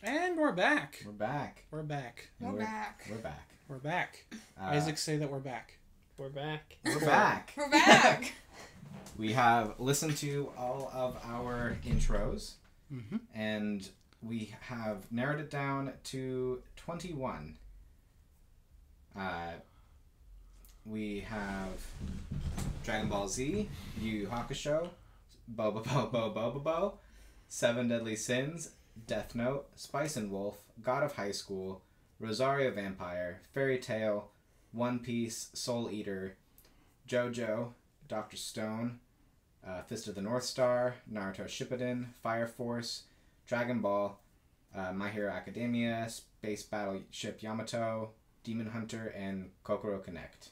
And we're back. We're back. We're back. And We're back. We're back. We're back. Isaac, say that we're back. We're back. We're back. We're back. We have listened to all of our intros, Mm-hmm. and we have narrowed it down to 21. We have Dragon Ball Z, Yu Yu Hakusho, Boba Boba Boba, Seven Deadly Sins, Death Note, Spice and Wolf, God of High School, Rosario Vampire, Fairy Tail, One Piece, Soul Eater, JoJo, Dr. Stone, Fist of the North Star, Naruto Shippuden, Fire Force, Dragon Ball, My Hero Academia, Space Battleship Yamato, Demon Hunter, and Kokoro Connect.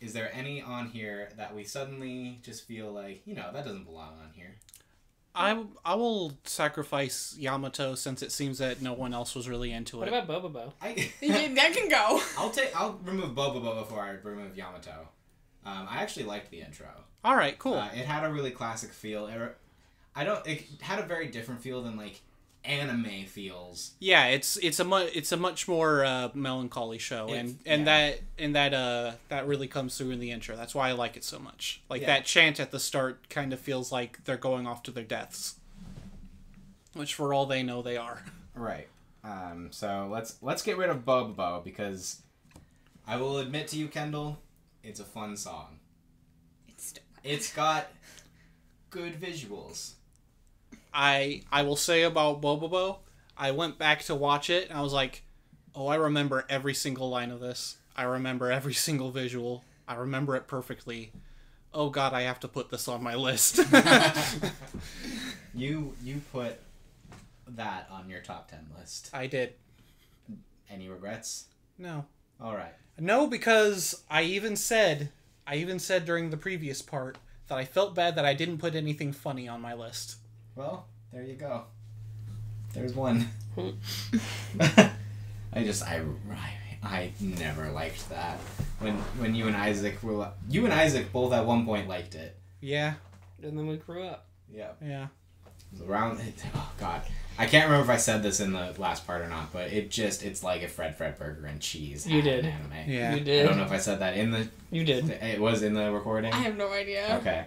Is there any on here that we suddenly just feel like, that doesn't belong on here? I will sacrifice Yamato since it seems that no one else was really into What it. about Bobobo? That can go. I'll remove Boba before I remove Yamato. I actually liked the intro. All right, cool. It had a really classic feel. It had a very different feel than like anime feels. Yeah, it's a much more melancholy show, that really comes through in the intro. That's why I like it so much. Like that chant at the start kind of feels like they're going off to their deaths, which for all they know they are. Right. So let's get rid of Bobo because I will admit to you, Kendall, it's a fun song. It's got good visuals. I will say about Bobobo, I went back to watch it, and I was like, oh, I remember every single line of this. I remember every single visual. I remember it perfectly. Oh god, I have to put this on my list. You put that on your top 10 list. I did. Any regrets? No. Alright. No, because I even said during the previous part that I felt bad that I didn't put anything funny on my list. Well, there you go. There's one. I never liked that. When you and Isaac both at one point liked it. Yeah. And then we grew up. Yeah. Yeah. It was around. Oh God, I can't remember if I said this in the last part or not, but it's like if Fred Burger and cheese. You did. An anime. Yeah. You did. I don't know if I said that in the. You did. It was in the recording. I have no idea. Okay.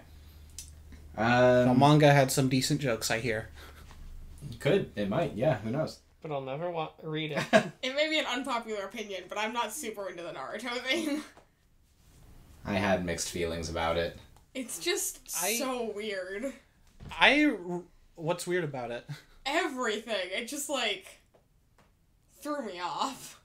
The manga had some decent jokes, I hear. It might, yeah, who knows? But I'll never read it. It may be an unpopular opinion, but I'm not super into the Naruto thing. I had mixed feelings about it. It's just so weird. What's weird about it? Everything. It just, threw me off.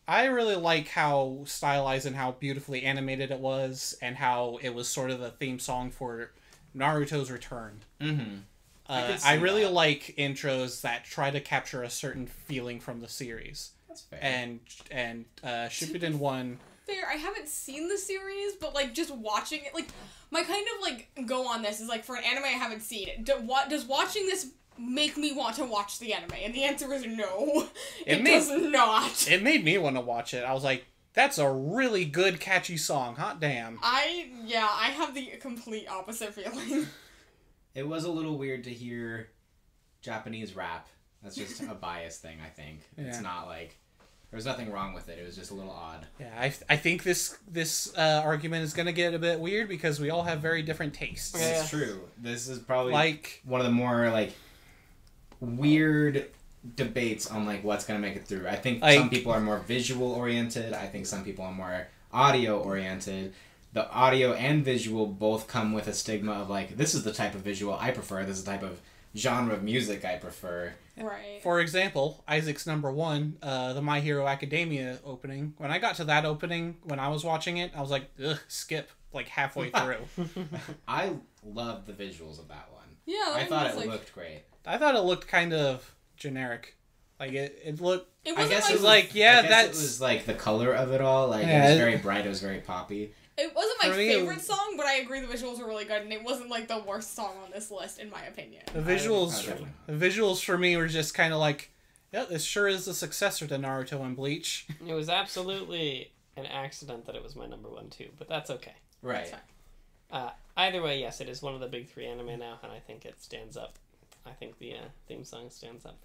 I really like how stylized and how beautifully animated it was, and how it was sort of the theme song for Naruto's return. Mm-hmm. I really like intros that try to capture a certain feeling from the series. That's fair. And Shippuden 1... Fair, I haven't seen the series, but, just watching it, my kind of, go on this is, for an anime I haven't seen, does watching this make me want to watch the anime? And the answer is no. It does not. It made me want to watch it. I was like, that's a really good, catchy song. Hot damn. I have the complete opposite feeling. It was a little weird to hear Japanese rap. That's just a bias thing, I think. Yeah. It's not there was nothing wrong with it. It was just a little odd. Yeah, I think this argument is going to get a bit weird because we all have very different tastes. Yeah. It's true. This is probably one of the more weird debates on what's going to make it through. I think some people are more visual oriented. I think some people are more audio oriented. The audio and visual both come with a stigma of this is the type of visual I prefer. This is the type of genre of music I prefer. Right. For example, Isaac's number one, the My Hero Academia opening. When I got to that opening, when I was watching it, I was like, ugh, skip, halfway through. I loved the visuals of that one. Yeah, I thought it looked great. I thought it looked kind of generic. It looked... It I guess it was the color of it all. It was very bright, it was very poppy. It wasn't my favorite song, but I agree the visuals were really good, and it wasn't the worst song on this list, in my opinion. The visuals for me were just kind of yeah, this sure is the successor to Naruto and Bleach. It was absolutely an accident that it was my number one too, but that's okay. Right. Either way, yes, it is one of the big three anime now, and I think it stands up I think the theme song stands up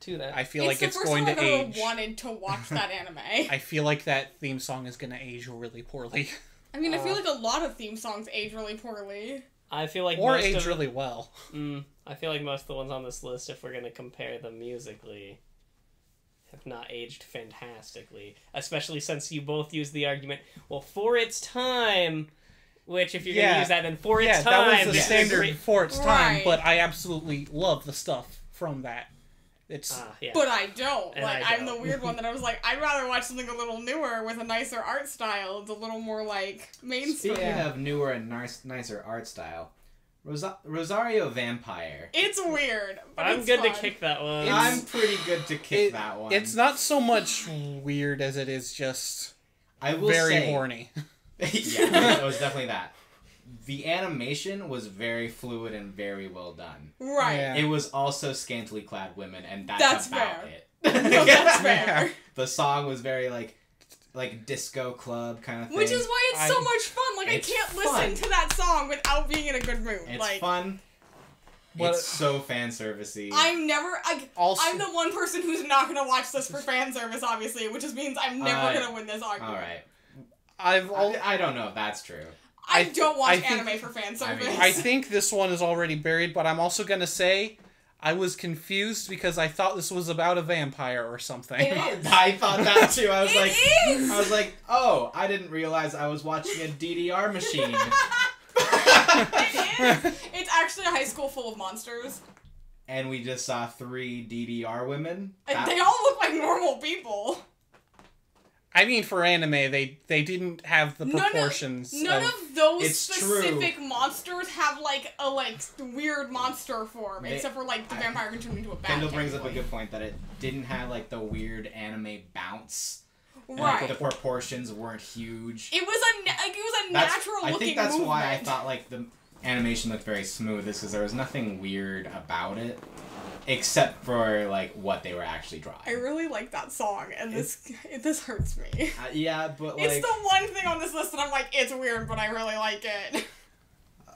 to that. I feel like it's the first going time to I've ever age. wanted to watch that anime. I feel like that theme song is going to age really poorly. I mean, I feel like a lot of theme songs age really poorly. I feel like Or most age of, really well. I feel like most of the ones on this list, if we're going to compare them musically, have not aged fantastically. Especially since you both use the argument, well, for its time, which if you're going to use that, then for its time... that was the this is standard great. for its time, Right. but I absolutely love the stuff from that. It's Yeah. But I don't. And Like, I I'm the don't. weird one that I was like, I'd rather watch something a little newer with a nicer art style. It's a little more, like, mainstream. Speaking of newer and nicer art style, Rosario Vampire. It's weird, but I'm it's good fun. to kick that one. I'm pretty good to kick it- that one. It's not so much weird as it is just I will very say, horny. yeah, it was definitely that. The animation was very fluid and very well done. Right. Yeah. It was also scantily clad women, and that's That's about fair. it. No, that's fair. The song was very like disco club kind of thing. Which is why it's so I- much fun. Like, I It's can't fun. listen to that song without being in a good mood. It's like, fun. But- It's so fan servicey. I'm never. Also- I'm the one person who's not gonna watch this for fan service, obviously, which just means I'm never gonna win this argument. All right. I I don't know if that's true. I I don't watch I think- anime for fan service. mean, I think this one is already buried, but I'm also gonna say I was confused because I thought this was about a vampire or something. It is. I thought that too. I was It like, is! I was like, oh, I didn't realize I was watching a DDR machine. It is. It's actually a high school full of monsters. And we just saw 3 DDR women. And they all look like normal people. I mean, for anime, they didn't have the proportions. None of those It's specific monsters have like a weird monster form, They- except for like the vampire can turn into a bat. Kendall brings up a technically. good point that it didn't have like the weird anime bounce. And, Right. like, the proportions weren't huge. It was a natural I looking think that's movement. why I thought like the animation looked very smooth. Is because there was nothing weird about it, except for like what they were actually drawing. I really like that song, and this hurts me. Yeah, but like It's the one thing on this list that I'm like, it's weird, but I really like it.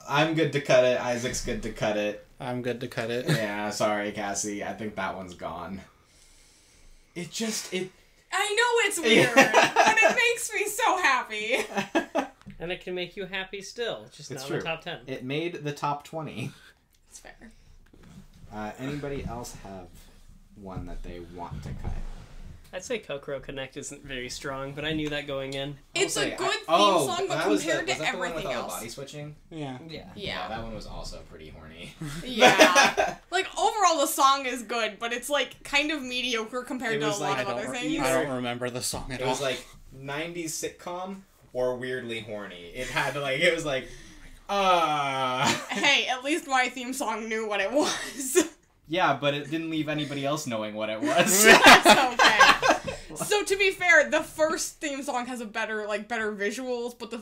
I'm good to cut it. Isaac's good to cut it. I'm good to cut it. Yeah, sorry, Cassie. I think that one's gone. It I know it's weird, but it makes me so happy. And it can make you happy still, just It's not in the true. top 10. It made the top 20. It's fair. Anybody else have one that they want to cut? I'd say Kokoro Connect isn't very strong, but I knew that going in. It's I'll a say, good theme oh, song, but that was compared was to that the one with everything all the else. body switching? Yeah. Yeah. Yeah. That one was also pretty horny. Yeah. Like, overall, the song is good, but it's, like, kind of mediocre compared It to a was lot like- of other things. I don't remember the song at It all. was like 90s sitcom or weirdly horny. It had like it was like Hey, at least my theme song knew what it was. yeah, but it didn't leave anybody else knowing what it was. That's okay. So, to be fair, the first theme song has a better visuals, but the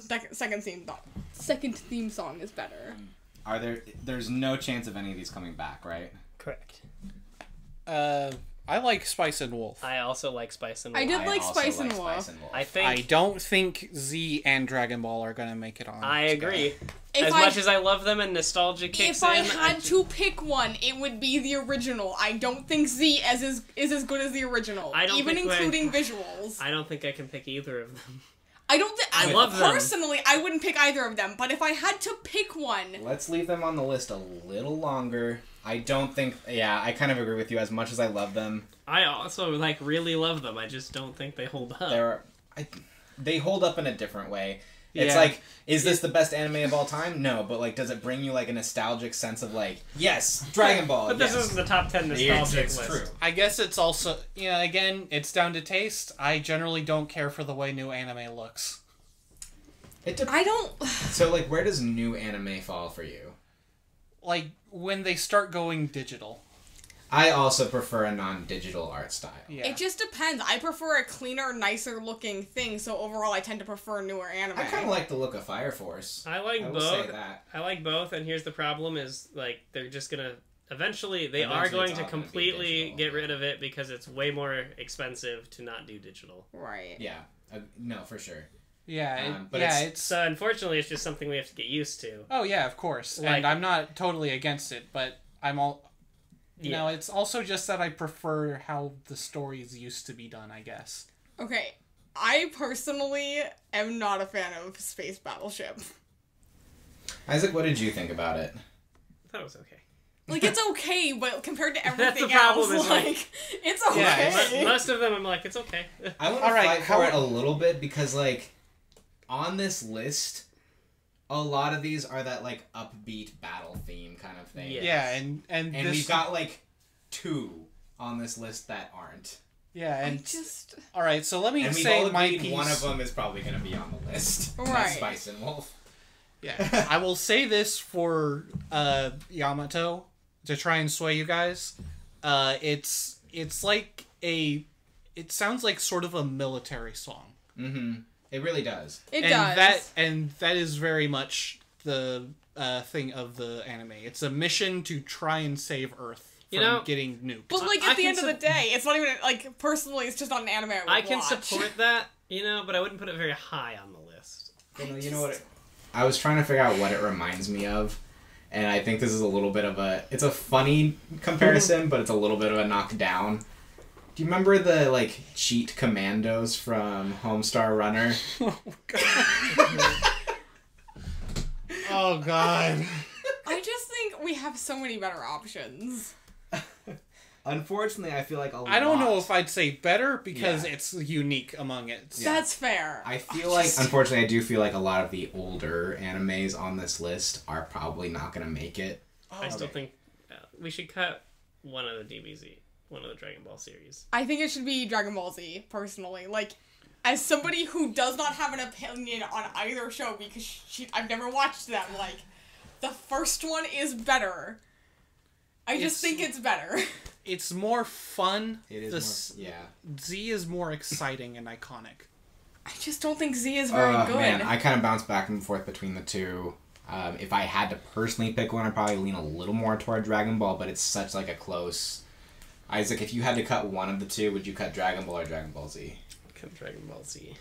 second theme song is better. There's no chance of any of these coming back, right? Correct. I like Spice and Wolf. I also like Spice and I Wolf. did like also Spice and Spice Wolf. and Wolf. I think I don't think Z and Dragon Ball are gonna make it on. I agree. If As I- much as I love them and nostalgia kicks If I in, had to pick one, it would be the original. I don't think Z is as good as the original, I don't even think including visuals. I don't think I can pick either of them. I don't think I love them. personally. I wouldn't pick either of them, but if I had to pick one, Let's leave them on the list a little longer. I don't think. Yeah, I kind of agree with you. As much as I love them, I also really love them. I just don't think they hold up. they hold up in a different way. It's Yeah. like, is this the best anime of all time? No, but like, does it bring you like a nostalgic sense of like, yes, Dragon Ball? But this yes. isn't the top 10 nostalgic It's list. true. I guess it's also again, it's down to taste. I generally don't care for the way new anime looks. I don't. So like, where does new anime fall for you? Like when they start going digital. I also prefer a non-digital art style. Yeah. It just depends. I prefer a cleaner, nicer looking thing. So overall, I tend to prefer newer anime. I kind of like the look of Fire Force. I like I will both. say that. I like both, and here's the problem: is like they're just gonna eventually they are Eventually going it's to all gonna be completely digital, get rid of it because it's way more expensive to not do digital. Right. Yeah, no, for sure. Yeah, but it's So unfortunately, it's just something we have to get used to. oh yeah, of course. Like- and I'm not totally against it, but I'm all. You Yeah. know, it's also just that I prefer how the stories used to be done, I guess. Okay, I personally am not a fan of Space Battleship. Isaac, what did you think about it? I thought it was okay. Like, it's okay, but compared to That's the everything problem, else, is, like, like, it's Yeah, okay. Most of them, I'm like, it's okay. I want to Alright, fight how- for it a little bit because, like, on this list, a lot of these are that, like, upbeat battle theme kind of thing. Yeah. Yeah, and And this, we've got, like, 2 on this list that aren't. yeah, I and just... all right. So let me And we've say all my agreed piece. one of them is probably going to be on the list. Right. That's Spice and Wolf. Yeah, I will say this for Yamato to try and sway you guys. It's like it sounds like sort of a military song. Mm-hmm. It really does. It and does. that is very much the thing of the anime. It's a mission to try and save Earth from You know, getting nuked. But, like, I at the can end of the day, it's not even, like, personally, it's just not an anime I would I can watch. support that, but I wouldn't put it very high on the list. You know what? I was trying to figure out what it reminds me of, and I think this is a little bit of it's a funny comparison, but it's a little bit of a knockdown. Do you remember the, like, cheat commandos from Homestar Runner? Oh God. I just think we have so many better options. Unfortunately, I feel like a lot. I don't know if I'd say better because Yeah. it's unique among it. Yeah. That's fair. I feel like, unfortunately, I do feel like a lot of the older animes on this list are probably not going to make it. I still okay. think we should cut one of the DBZ, one of the Dragon Ball series. I think it should be Dragon Ball Z, personally. Like, as somebody who does not have an opinion on either show because I've never watched them, like, the first one is better. I just think it's better. It's more fun. It is This more, yeah. Z is more exciting and iconic. I just don't think Z is very good. Man, I kind of bounce back and forth between the two. If I had to personally pick one, I'd probably lean a little more toward Dragon Ball, but it's such like a close... Isaac, if you had to cut one of the two, would you cut Dragon Ball or Dragon Ball Z? Cut Dragon Ball Z.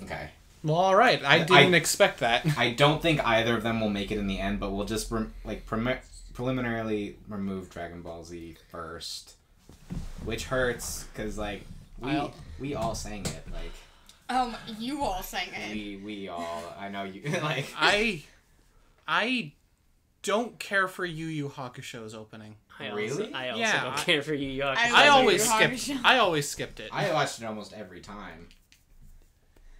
Okay. Well, all right. I didn't expect that. I don't think either of them will make it in the end, but we'll just preliminarily remove Dragon Ball Z first, which hurts because like we all sang it, like You all sang it. we all, I know you like I don't care for Yu Yu Hakusho's opening. Really? I also Yeah, don't care for Yu Yu Hakusho. I love always Yu Yu skipped. Hakusho. I always skipped it. I watched it almost every time.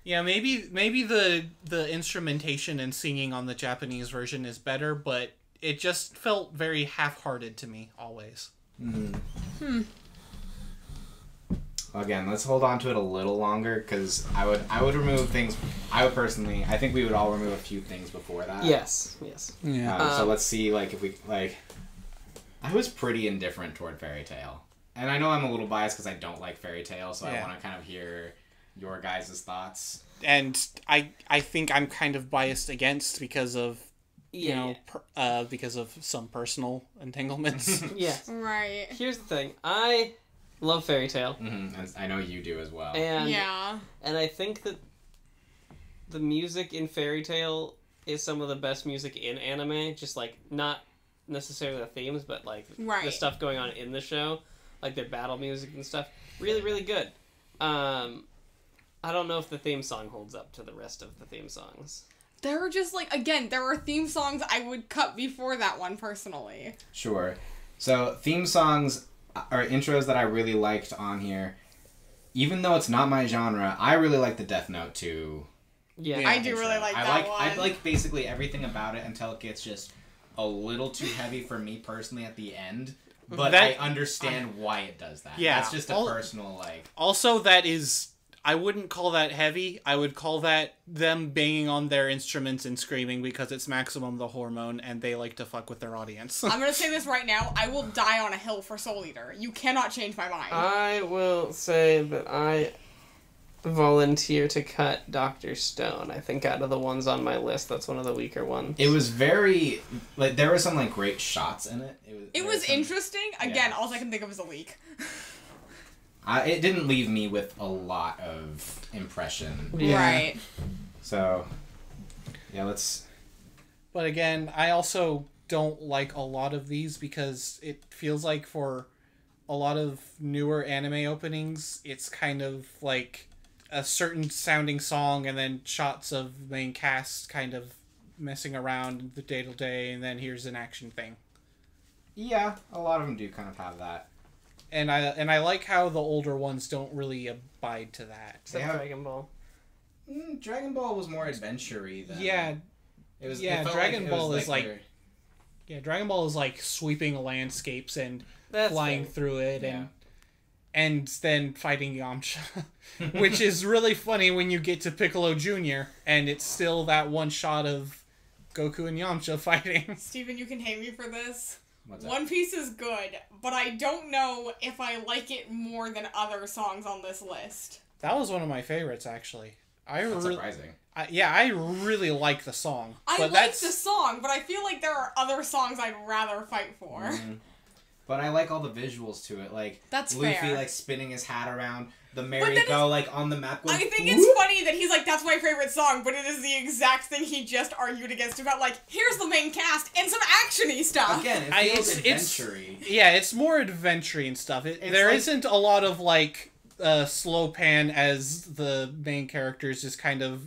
Yeah, maybe the instrumentation and singing on the Japanese version is better, but it just felt very half-hearted to me always. Again, let's hold on to it a little longer because I would remove things. I think we would all remove a few things before that. Yes. Yeah. So let's see, like, if we, like... I was pretty indifferent toward Fairy Tail. And I know I'm a little biased because I don't like Fairy Tail, so I Yeah. want to kind of hear your guys' thoughts. And I think I'm kind of biased against because of because of some personal entanglements. Yeah. Right. Here's the thing. I love Fairy Tail. Mm-hmm. And I know you do as well. And Yeah. And I think that the music in Fairy Tail is some of the best music in anime. Just like not necessarily the themes, but like Right. the stuff going on in the show, like their battle music and stuff. Really, really good. I don't know if the theme song holds up to the rest of the theme songs. There are just, like, again, there are theme songs I would cut before that one, personally. Sure. So, theme songs or intros that I really liked on here, even though it's not my genre, I really like the Death Note 2. Yeah. I do really like that one. I like basically everything about it until it gets just a little too heavy for me personally at the end. But I understand why it does that. Yeah. That's just a personal, like... Also, that is... I wouldn't call that heavy. I would call that them banging on their instruments and screaming because it's Maximum the Hormone and they like to fuck with their audience. I'm gonna say this right now. I will die on a hill for Soul Eater. You cannot change my mind. I will say that I volunteer to cut Dr. Stone. I think out of the ones on my list, that's one of the weaker ones. It was very... Like, there were some, like, great shots in it. It was interesting. Again, Yeah. all I can think of is a leak. It didn't leave me with a lot of impression. Yeah. Right. So, yeah, let's... But again, I also don't like a lot of these because it feels like for a lot of newer anime openings, it's kind of like a certain sounding song and then shots of main cast kind of messing around the day to day, and then here's an action thing. Yeah, a lot of them do kind of have that. And I like how the older ones don't really abide to that. Except have- Dragon Ball. Dragon Ball was more adventure-y than... Yeah, It was, yeah, it felt Dragon it Ball was is like- they're- yeah. Dragon Ball is like sweeping landscapes and That's flying fair. through it, Yeah. and then fighting Yamcha, which is really funny when you get to Piccolo Jr. and it's still that one shot of Goku and Yamcha fighting. Steven, you can hate me for this. What's that? One Piece is good, but I don't know if I like it more than other songs on this list. That was one of my favorites, actually. That's surprising. I really like the song. I but like that's, the song, but I feel like there are other songs I'd rather fight for. Mhm. But I like all the visuals to it, like That's Luffy fair. like spinning his hat around, the then merry-go like on the map. Going, I think "Whoop!" it's funny that he's like, that's my favorite song, but it is the exact thing he just argued against about, like, here's the main cast and some action-y stuff. Again, it I- feels it's- adventure-y. yeah, it's more adventure and stuff. It's There like- isn't a lot of like slow pan as the main characters just kind of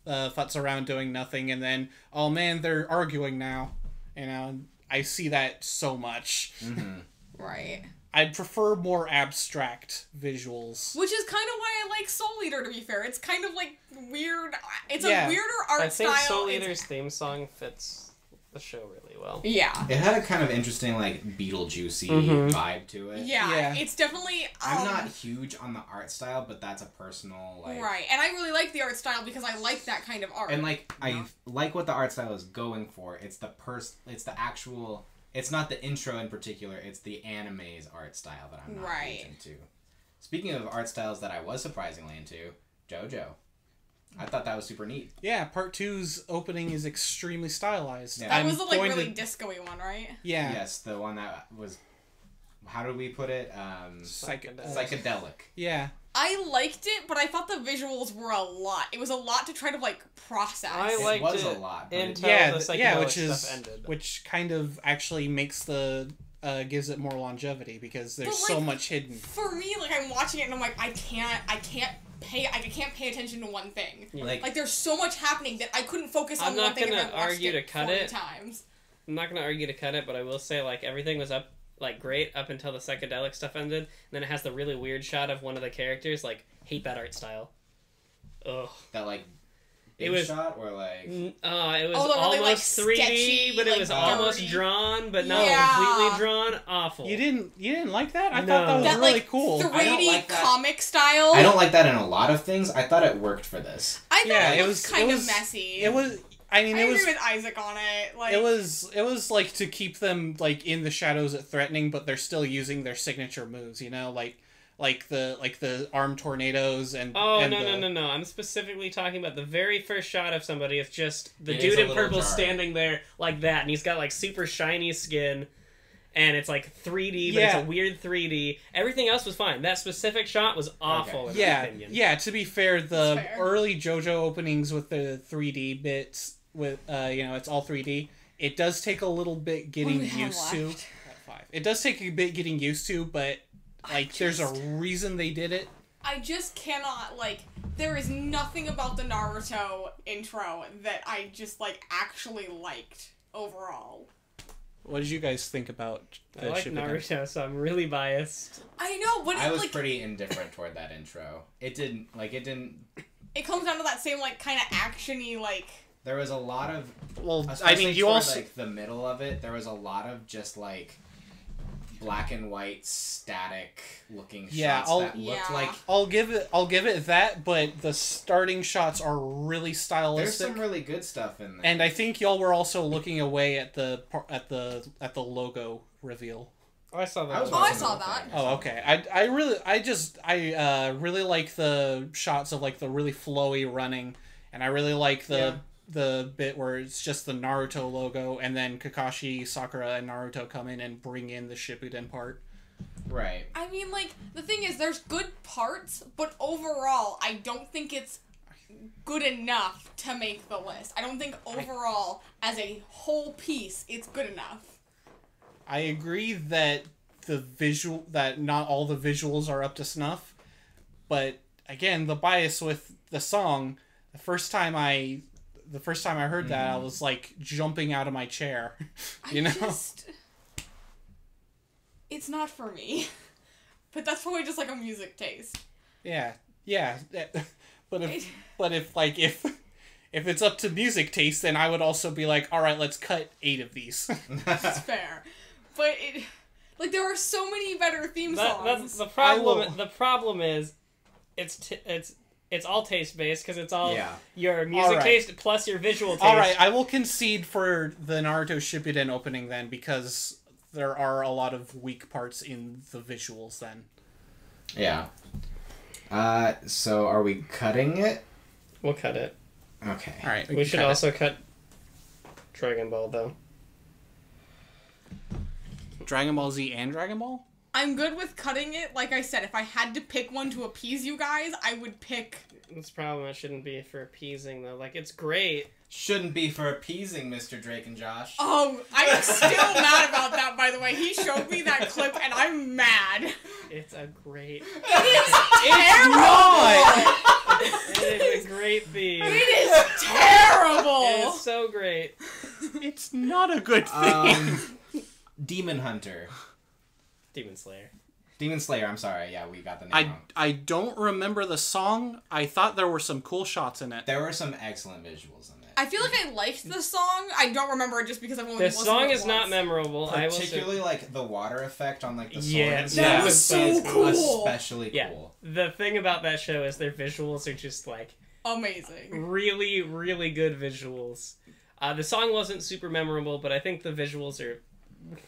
futz around doing nothing, and then oh man, they're arguing now. You know, I see that so much. Mhm. Right. I prefer more abstract visuals. Which is kind of why I like Soul Eater, to be fair. It's kind of, like, weird. It's Yeah. a weirder art I think style. Soul It's- Eater's theme song fits the show really well. Yeah. It had a kind of interesting like Beetlejuicy Mhm. vibe to it. Yeah, Yeah. it's definitely... I'm not huge on the art style, but that's a personal like. Right, and I really like the art style because I like that kind of art. And like I like what the art style is going for. It's the it's the actual. It's not the intro in particular. It's the anime's art style that I'm not Right. huge into. Speaking of art styles that I was surprisingly into, JoJo. I thought that was super neat. Yeah, part 2's opening is extremely stylized. Yeah. that I'm was the, like, going really to- disco-y one, right? yeah. Yes, the one that was. How do we put it? Psychedelic. Yeah. I liked it, but I thought the visuals were a lot. It was a lot to try to, like, process. I It liked was a it lot, but until Yeah, the yeah, psychedelic which is stuff ended. which kind of actually makes the gives it more longevity because there's But, so like, much hidden. For me, like, I'm watching it and I'm like, I can't pay attention to one thing. Like, there's so much happening that I couldn't focus on I'm one not thing and gonna I watched argue it to cut 40 it. times. I'm not gonna argue to cut it, but I will say like everything was up like great up until the psychedelic stuff ended. And then it has the really weird shot of one of the characters. Like, hate that art style. Ugh. that like. It Big was- shot or like. It was Oh, the really, like, almost 3D, sketchy, but it like, was almost dirty. drawn, but not Yeah. completely drawn. Awful. You didn't like that? I No. thought that was That, really like, cool. 3D like that. comic style. I don't like that in a lot of things. I thought it worked for this. I thought Yeah, it, it was was- kind it of was- messy. It was. I mean, I it agree was. with Isaac on it. Like, It was like to keep them like in the shadows at threatening, but they're still using their signature moves. You know, like the arm tornadoes and. Oh, and no. I'm specifically talking about the very first shot of somebody. It's just the It is dude a in little purple jarring. standing there like that, and he's got like super shiny skin, and it's like 3D, but it's Yeah. a weird 3D. Everything else was fine. That specific shot was awful, in my Yeah, opinion. yeah. To be fair, the That's fair. early JoJo openings with the 3D bits with it's all 3D. It does take a little bit getting we have used to. left? At 5. It does take a bit getting used to, but like there's a just- reason they did it. I just cannot, like, there is nothing about the Naruto intro that I just, like, actually liked overall. What did you guys think about I like Shippuden? Naruto, so I'm really biased. I know, but I it, was like, pretty indifferent toward that intro. It didn't. it comes down to that same, like, kind of action-y, like... There was a lot of. Well, I especially mean, you toward, also like the middle of it. There was a lot of just like black and white static looking Yeah, shots I'll- that looked Yeah. like. I'll give it that, but the starting shots are really There's stylistic. some really good stuff in there. And I think y'all were also looking away at the logo reveal. I saw that. I was Oh, I watching saw the whole that. thing. Oh, okay. I really like the shots of like the really flowy running, and I really like the bit where it's just the Naruto logo, and then Kakashi, Sakura, and Naruto come in and bring in the Shippuden part. Right. I mean, like, the thing is, there's good parts, but overall, I don't think it's good enough to make the list. I don't think overall, as a whole piece, it's good enough. I agree that that not all the visuals are up to snuff, but again, the bias with the song, the first time I heard that, I was like jumping out of my chair. It's not for me. But that's probably just like a music taste. Yeah. But if it's up to music taste, then I would also be like, all right, let's cut 8 of these. That's fair. But there are so many better theme songs. That's the problem. The problem is, it's all taste based because it's all your music taste plus your visual taste. All right, I will concede for the Naruto Shippuden opening then, because there are a lot of weak parts in the visuals then. Yeah. So are we cutting it? We'll cut it. Okay. All right. We should also cut Dragon Ball though. Dragon Ball Z and Dragon Ball? I'm good with cutting it. Like I said, if I had to pick one to appease you guys, I would pick... This problem, it shouldn't be for appeasing, though. Like, it's great. Shouldn't be for appeasing, Mr. Drake and Josh. Oh, I'm still mad about that, by the way. He showed me that clip, and I'm mad. It's a great... It's not! It is a great theme. It is terrible! It is so great. It's not a good thing. Demon Hunter. Demon Slayer. Demon Slayer, I'm sorry. Yeah, we got the name wrong. I don't remember the song. I thought there were some cool shots in it. There were some excellent visuals in it. I feel like I liked the song. I don't remember it just because I've only The listened to it song is once. not memorable. Particularly, like, the water effect on, like, the sword. Yes, that was so cool. Especially Yeah. cool. The thing about that show is their visuals are just, like... Amazing. Really, really good visuals. The song wasn't super memorable, but I think the visuals are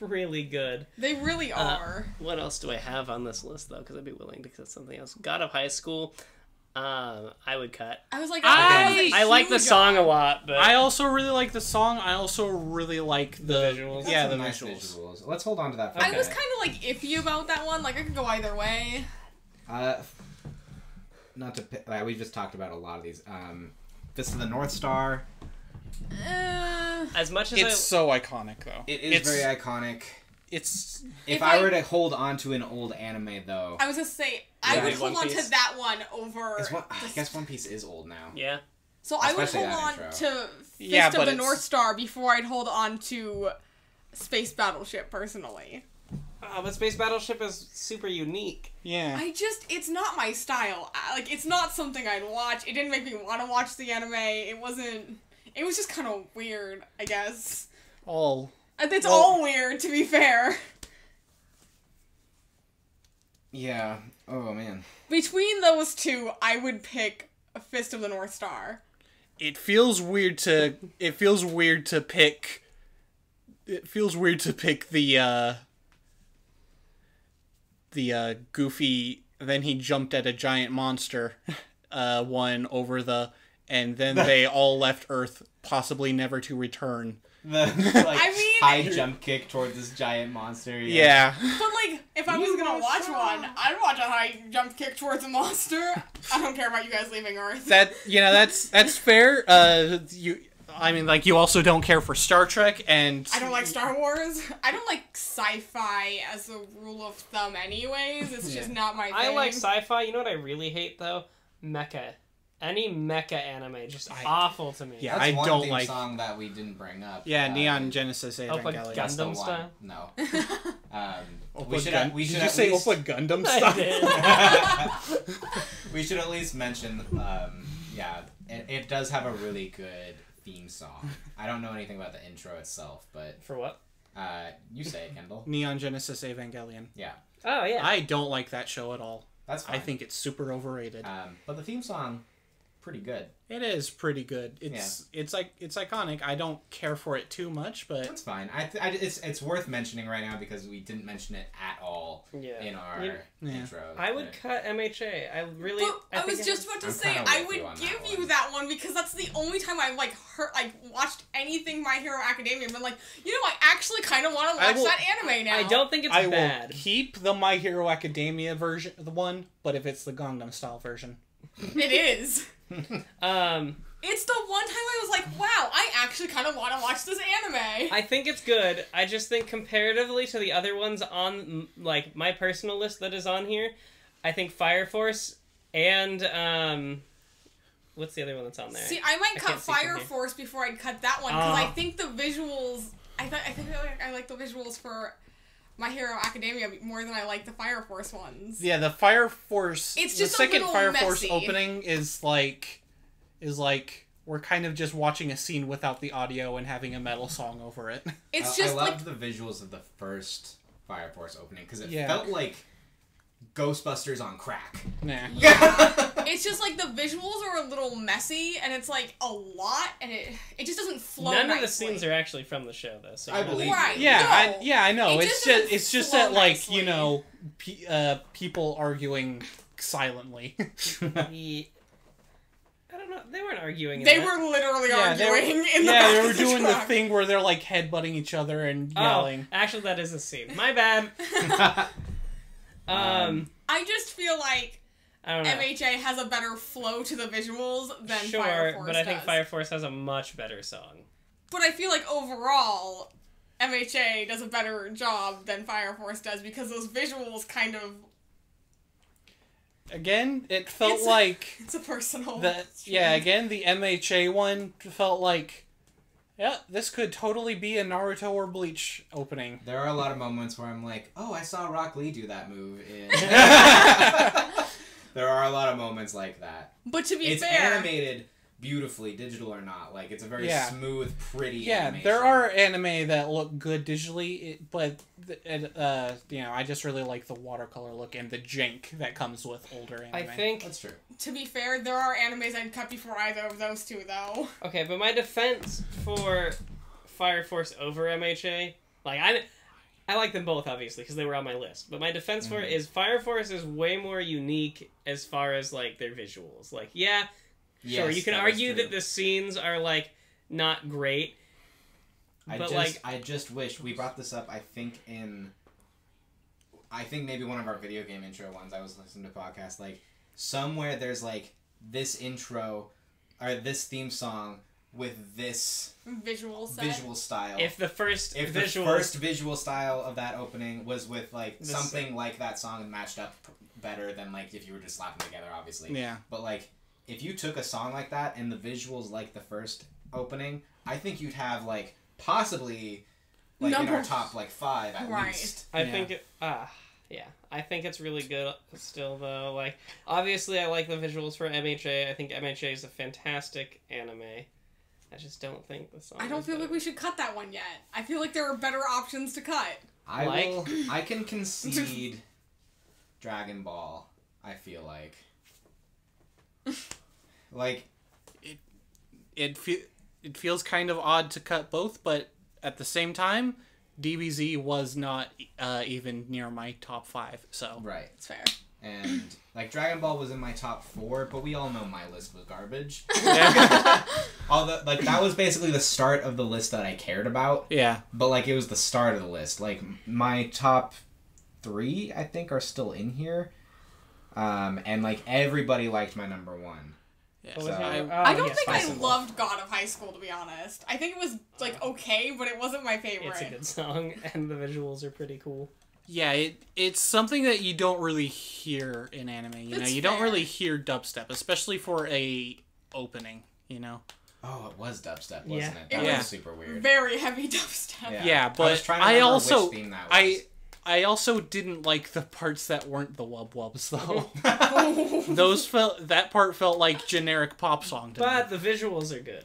really good. They really are. What else do I have on this list, though? Because I'd be willing to cut something else. God of High School, I would cut. I was like, I like the song a lot, but... I also really like the song. I also really like the visuals. That's Yeah, some the nice visuals. Let's hold on to that for a I minute. was kind of like iffy about that one. Like I could go either way. Not to pick, we just talked about a lot of these. Fist of the North Star. As much as It's so iconic, though. It is very iconic. It's... If I were to hold on to an old anime, though... I was gonna say, I would hold One on Piece. to that one over... I guess One Piece is old now. Yeah. So I would Especially hold on that to intro. Fist of the North Star before I'd hold on to Space Battleship, personally. But Space Battleship is super unique. Yeah. It's not my style. Like, it's not something I'd watch. It didn't make me want to watch the anime. It was just kind of weird, I guess. It's all weird, to be fair. Yeah. Oh, man. Between those two, I would pick a Fist of the North Star. It feels weird to pick... It feels weird to pick the goofy, then he jumped at a giant monster, one over the... And then they all left Earth, possibly never to return. The high jump kick towards this giant monster. Yeah. But, like, if I was gonna watch one, I'd watch a high jump kick towards a monster. I don't care about you guys leaving Earth. That's fair. You also don't care for Star Trek, and... I don't like Star Wars. I don't like sci-fi as a rule of thumb anyways. It's just not my thing. I like sci-fi. You know what I really hate, though? Mecha. Any mecha anime, just awful to me. Yeah, That's I don't theme like... song that we didn't bring up. Yeah, Neon Genesis Evangelion. That's the Gundam one. style? No. Did you say Oppa Gundam I style? did. We should at least mention, it does have a really good theme song. I don't know anything about the intro itself, but... For what? You say it, Kendall. Neon Genesis Evangelion. Yeah. Oh, yeah. I don't like that show at all. That's fine. I think it's super overrated. But the theme song, pretty good. It is pretty good. It's iconic. I don't care for it too much, but That's fine. It's worth mentioning right now because we didn't mention it at all in our intro. I would cut MHA. I was just about to say, kinda I with you would on give that you one. that one because that's the only time I've watched anything My Hero Academia and been like, I actually kind of want to watch that anime now. I don't think it's I bad. will keep the My Hero Academia version, the one, but if it's the Gangnam Style version. It is. Um, It's the one time I was like, wow, I actually kind of want to watch this anime. I think it's good. I just think comparatively to the other ones on, like, my personal list that is on here, I think Fire Force and, what's the other one that's on there? See, I might cut can't see from Fire here. Force before I cut that one, because I think the visuals, I think I like the visuals for My Hero Academia more than I like the Fire Force ones. Yeah, the Fire Force. It's the just a second little Fire Force messy. opening is like we're kind of just watching a scene without the audio and having a metal song over it. It's just I like loved the visuals of the first Fire Force opening because it Yeah. felt like Ghostbusters on crack. Nah. it's just like the visuals are a little messy, and it's like a lot, and it just doesn't flow. None nicely. of the scenes are actually from the show, though. So I believe Right. you. Yeah, No. I know. It It's just just doesn't it's just flow that like nicely. people arguing silently. I don't know. They weren't arguing. In They that. were literally Yeah, they were- arguing in the yeah, back they were of the doing the truck. thing where they're like headbutting each other and yelling. Oh, actually, that is a scene. My bad. I just feel like I don't know. MHA has a better flow to the visuals than Sure, Fire Force but I think does. Fire Force has a much better song. But I feel like overall, MHA does a better job than Fire Force does because those visuals kind of. Again, it felt It's- like It's a personal. the again the MHA one felt like this could totally be a Naruto or Bleach opening. There are a lot of moments where I'm like, oh, I saw Rock Lee do that move in... There are a lot of moments like that. But to be It's fair, animated beautifully, digital or not. Like, it's a very Yeah. smooth, pretty Yeah, animation. there are anime that look good digitally, but I just really like the watercolor look and the jank that comes with older anime. I think. That's true. to be fair, there are animes I'd cut before either of those two, though. Okay, but my defense for Fire Force over MHA, like I like them both obviously because they were on my list. But my defense for it is Fire Force is way more unique as far as like their visuals. Like, yeah, sure, Yes, you can that is argue true. that the scenes are like not great. But I just wish we brought this up. I think maybe one of our video game intro ones. I was listening to podcasts like somewhere there's like this intro or this theme song with this Visual set. visual style. If the first If visual, the first visual style of that opening was with like The something like that song and matched up better than like if you were just slapping together, obviously. Yeah. But like if you took a song like that and the visuals like the first opening, I think you'd have like possibly like in our Number- top like 5 at Right. least. I Yeah. think yeah, I think it's really good still though. Like obviously I like the visuals for MHA. I think MHA is a fantastic anime. I just don't think the song. I don't is feel like better. we should cut that one yet. I feel like there are better options to cut. I can concede Dragon Ball, I feel like. Like It feels kind of odd to cut both, but at the same time, DBZ was not even near my top 5. So right. It's fair. And like Dragon Ball was in my top 4, but we all know my list was garbage. Although like that was basically the start of the list that I cared about. yeah, But like it was the start of the list. Like my top 3 I think are still in here. And like everybody liked my number 1. yeah. What was So- your- I don't yes, think I Spice and Wolf. loved God of High School, to be honest. I think it was like okay, but it wasn't my favorite. It's a good song, and the visuals are pretty cool. Yeah, it's something that you don't really hear in anime. You know, That's you don't fair. really hear dubstep, especially for a opening. You know. Oh, it was dubstep, wasn't Yeah. it? It That was was super weird. Very heavy dubstep. Yeah, but I was trying to I remember also- which theme that was. I also didn't like the parts that weren't the wub wubs though. That part felt like generic pop song to But me. the visuals are good.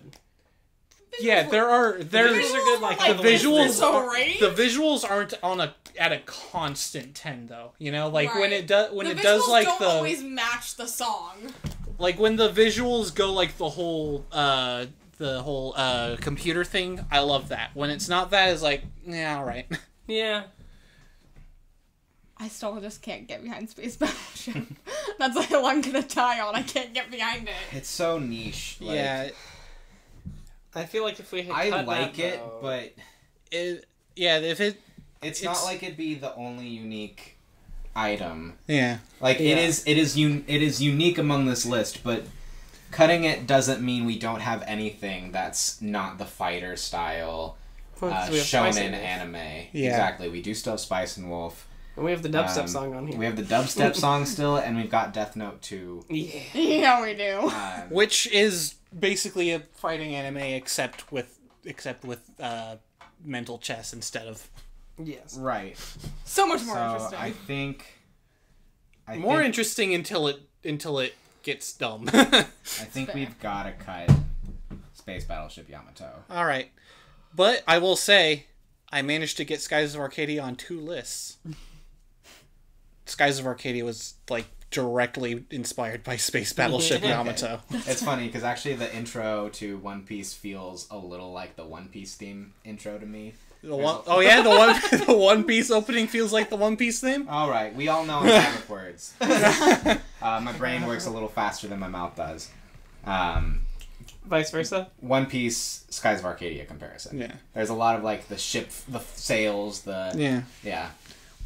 Yeah, there's visuals are good, like, the the visuals. Is this alright? The visuals aren't at a constant 10 though. You know, like when Right. it does The it does visuals like don't the always match the song. like when the visuals go like the whole computer thing. I love that. When it's not that, it's like yeah, all right. Yeah. I still just can't get behind Space Battleship. That's a hill I'm gonna die on. I can't get behind it. It's so niche. Like, Yeah, I feel like if we had I cut like that, it, though- but if it it's It's- not like it'd be the only unique item. Yeah. Like Yeah. it is unique among this list, but cutting it doesn't mean we don't have anything that's not the fighter style We have Spice shonen and Wolf. anime. Yeah. Exactly. We do still have Spice and Wolf. And we have the dubstep song on here. We have the dubstep song still, and we've got Death Note 2. Yeah. Yeah, we do. Which is basically a fighting anime except with mental chess instead of Yes. Right. So much more So interesting. I think. more interesting until it gets dumb. I think fair. we've got to cut Space Battleship Yamato. All right, but I will say I managed to get Skies of Arcadia on 2 lists. Skies of Arcadia was like directly inspired by Space Battleship Yamato. It's funny because actually the intro to One Piece feels a little like the One Piece theme intro to me. The One Piece opening feels like the One Piece theme. All right, we all know I'm bad with words. My brain works a little faster than my mouth does. Vice versa. One Piece, Skies of Arcadia comparison. Yeah. There's a lot of like the ship, the sails, yeah.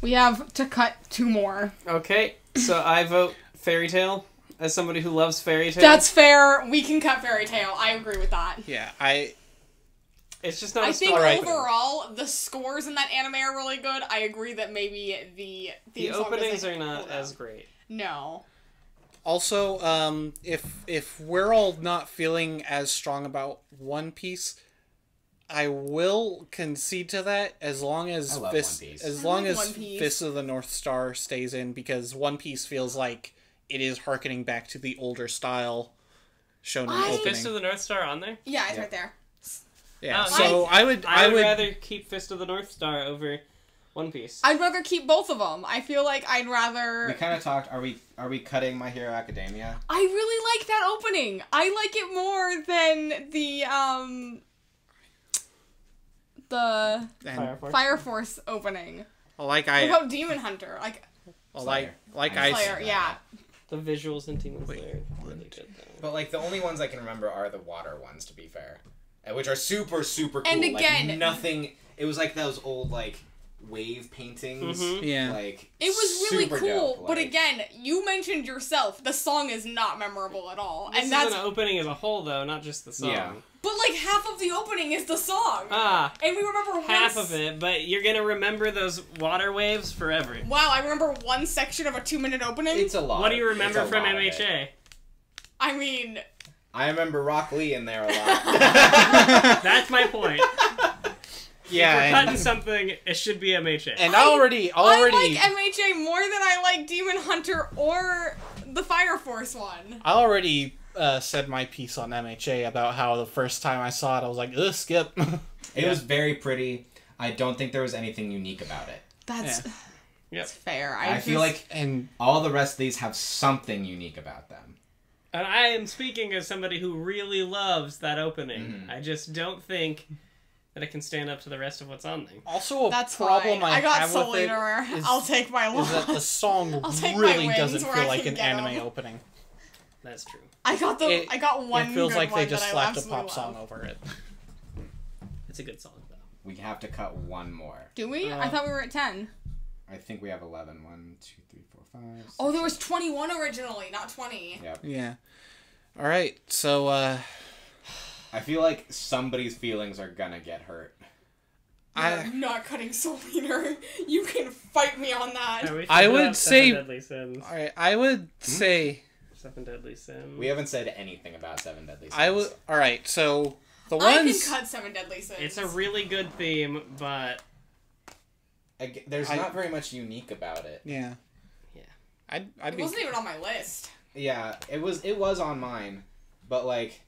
We have to cut 2 more. Okay, so I vote Fairy Tail as somebody who loves Fairy Tail. That's fair. We can cut Fairy Tail. I agree with that. Yeah, It's just not I a think story. overall the scores in that anime are really good. I agree that maybe the The song openings doesn't are not hold as up. great. No. Also, if we're all not feeling as strong about One Piece, I will concede to that as long as I love One Piece. as I long like as One Piece. Fist of the North Star stays in, because One Piece feels like it is harkening back to the older style shonen opening. Fist of the North Star on there? Yeah, it's Yeah. right there. Yeah, Oh, so I would rather keep Fist of the North Star over One Piece. I'd rather keep both of them. I feel like I'd rather. We kind of talked. Are we cutting My Hero Academia? I really like that opening. I like it more than the and, Fire Force. Fire Force opening. like What I about Demon Hunter? Like like I I Slayer, yeah. The visuals in Demon Slayer are really good though. But like the only ones I can remember are the water ones, to be fair, which are super cool. And again- like, nothing. It was like those old like wave paintings. Mhm. yeah. Like It was really super cool, dope, but like- again, you mentioned yourself, the song is not memorable at all. This And is that's an opening as a whole though, not just the song. Yeah. but like half of the opening is the song. Ah, And we remember half once, of it, but you're gonna remember those water waves forever. Wow, I remember one section of a 2-minute opening. It's a lot. What do you It's remember a from lot of it. MHA? I mean, I remember Rock Lee in there a lot. That's my point. Yeah, If we're and- cutting something, it should be MHA. And I already I like MHA more than I like Demon Hunter or the Fire Force one. I already said my piece on MHA about how the first time I saw it, I was like, ugh, skip. It was very pretty. I don't think there was anything unique about it. That's Yep. fair. I feel like and all the rest of these have something unique about them. And I am speaking as somebody who really loves that opening. Mhm. I just don't think that it can stand up to the rest of what's on there. also a that's problem fine. I got have Soul with it Eater. is- I'll take my is that the loss. song I'll take my really wins doesn't where feel I like can an get anime 'em. opening. That's true. I got It- I got one. It feels good like they one just that I slapped a absolutely pop song love. over it. It's a good song though. We have to cut one more. Do we? I thought we were at 10. I think we have 11. 1, 2, 3, 4, 5. 6, Oh, there was 21 originally, not 20. Yep. Yeah. All right. So I feel like somebody's feelings are gonna get hurt. I'm not cutting Soul Eater. You can fight me on that. we should I put would up say- Seven Deadly Sins. all right. I would say Seven Deadly Sins. We haven't said anything about Seven Deadly Sins. I would. All right. So the I ones. can cut 7 Deadly Sins. It's a really good theme, but There's I- not very much unique about it. Yeah. Yeah. I'd It be. wasn't even on my list. Yeah, it was on mine, but like,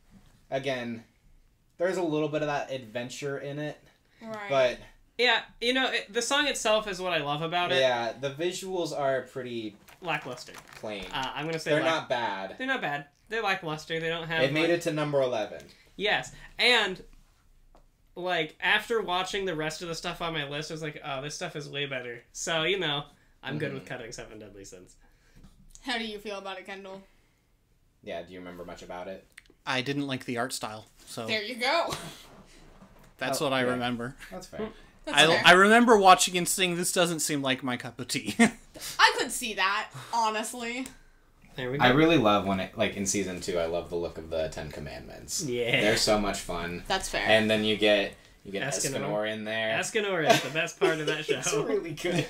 again, there's a little bit of that adventure in it, Right. but yeah, the song itself is what I love about it. yeah, the visuals are pretty Lackluster. plain. I'm gonna say They're not bad. They're not bad. They're lackluster. They don't have. It made it to number 11. Yes, and like after watching the rest of the stuff on my list, I was like, oh, this stuff is way better. So I'm good with cutting Seven Deadly Sins. How do you feel about it, Kendall? Yeah, do you remember much about it? I didn't like the art style, so There you go. that's Oh, what I yeah. remember. That's fair. fair. I remember watching and saying, this doesn't seem like my cup of tea. I could see that, honestly. There we go. I really love when it, like in season 2, I love the look of the Ten Commandments. Yeah. They're so much fun. That's fair. And then you get Escanor. Escanor in there. Escanor is the best part of that show. It's really good.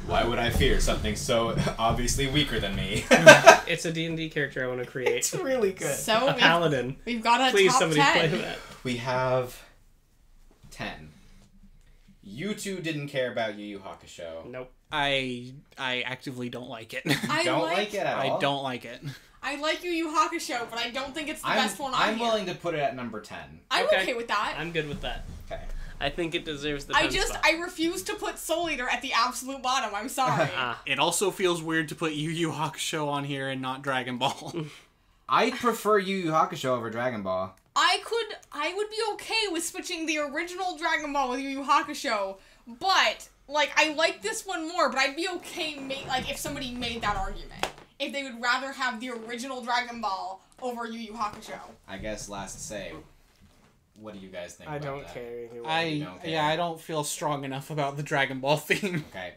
Why would I fear something so obviously weaker than me? It's a D&D character I want to create. It's really good. So A paladin. we've got a Please, top somebody 10. play that. We have 10. You two didn't care about Yu Yu Hakusho. Nope. I actively don't like it. I Don't like it at all? I don't like it. I like Yu Yu Hakusho, but I don't think it's the best one on I'm here. willing to put it at number 10. I'm Okay. okay with that. I'm good with that. Okay. I think it deserves the I 10 just, spot. I refuse to put Soul Eater at the absolute bottom. I'm sorry. Ah. It also feels weird to put Yu Yu Hakusho on here and not Dragon Ball. I prefer Yu Yu Hakusho over Dragon Ball. I would be okay with switching the original Dragon Ball with Yu Yu Hakusho, but, like, I like this one more, but I'd be okay, if somebody made that argument. If they would rather have the original Dragon Ball over Yu Yu Hakusho. I guess last to say, what do you guys think I about don't that? care either way. I don't feel strong enough about the Dragon Ball theme. Okay,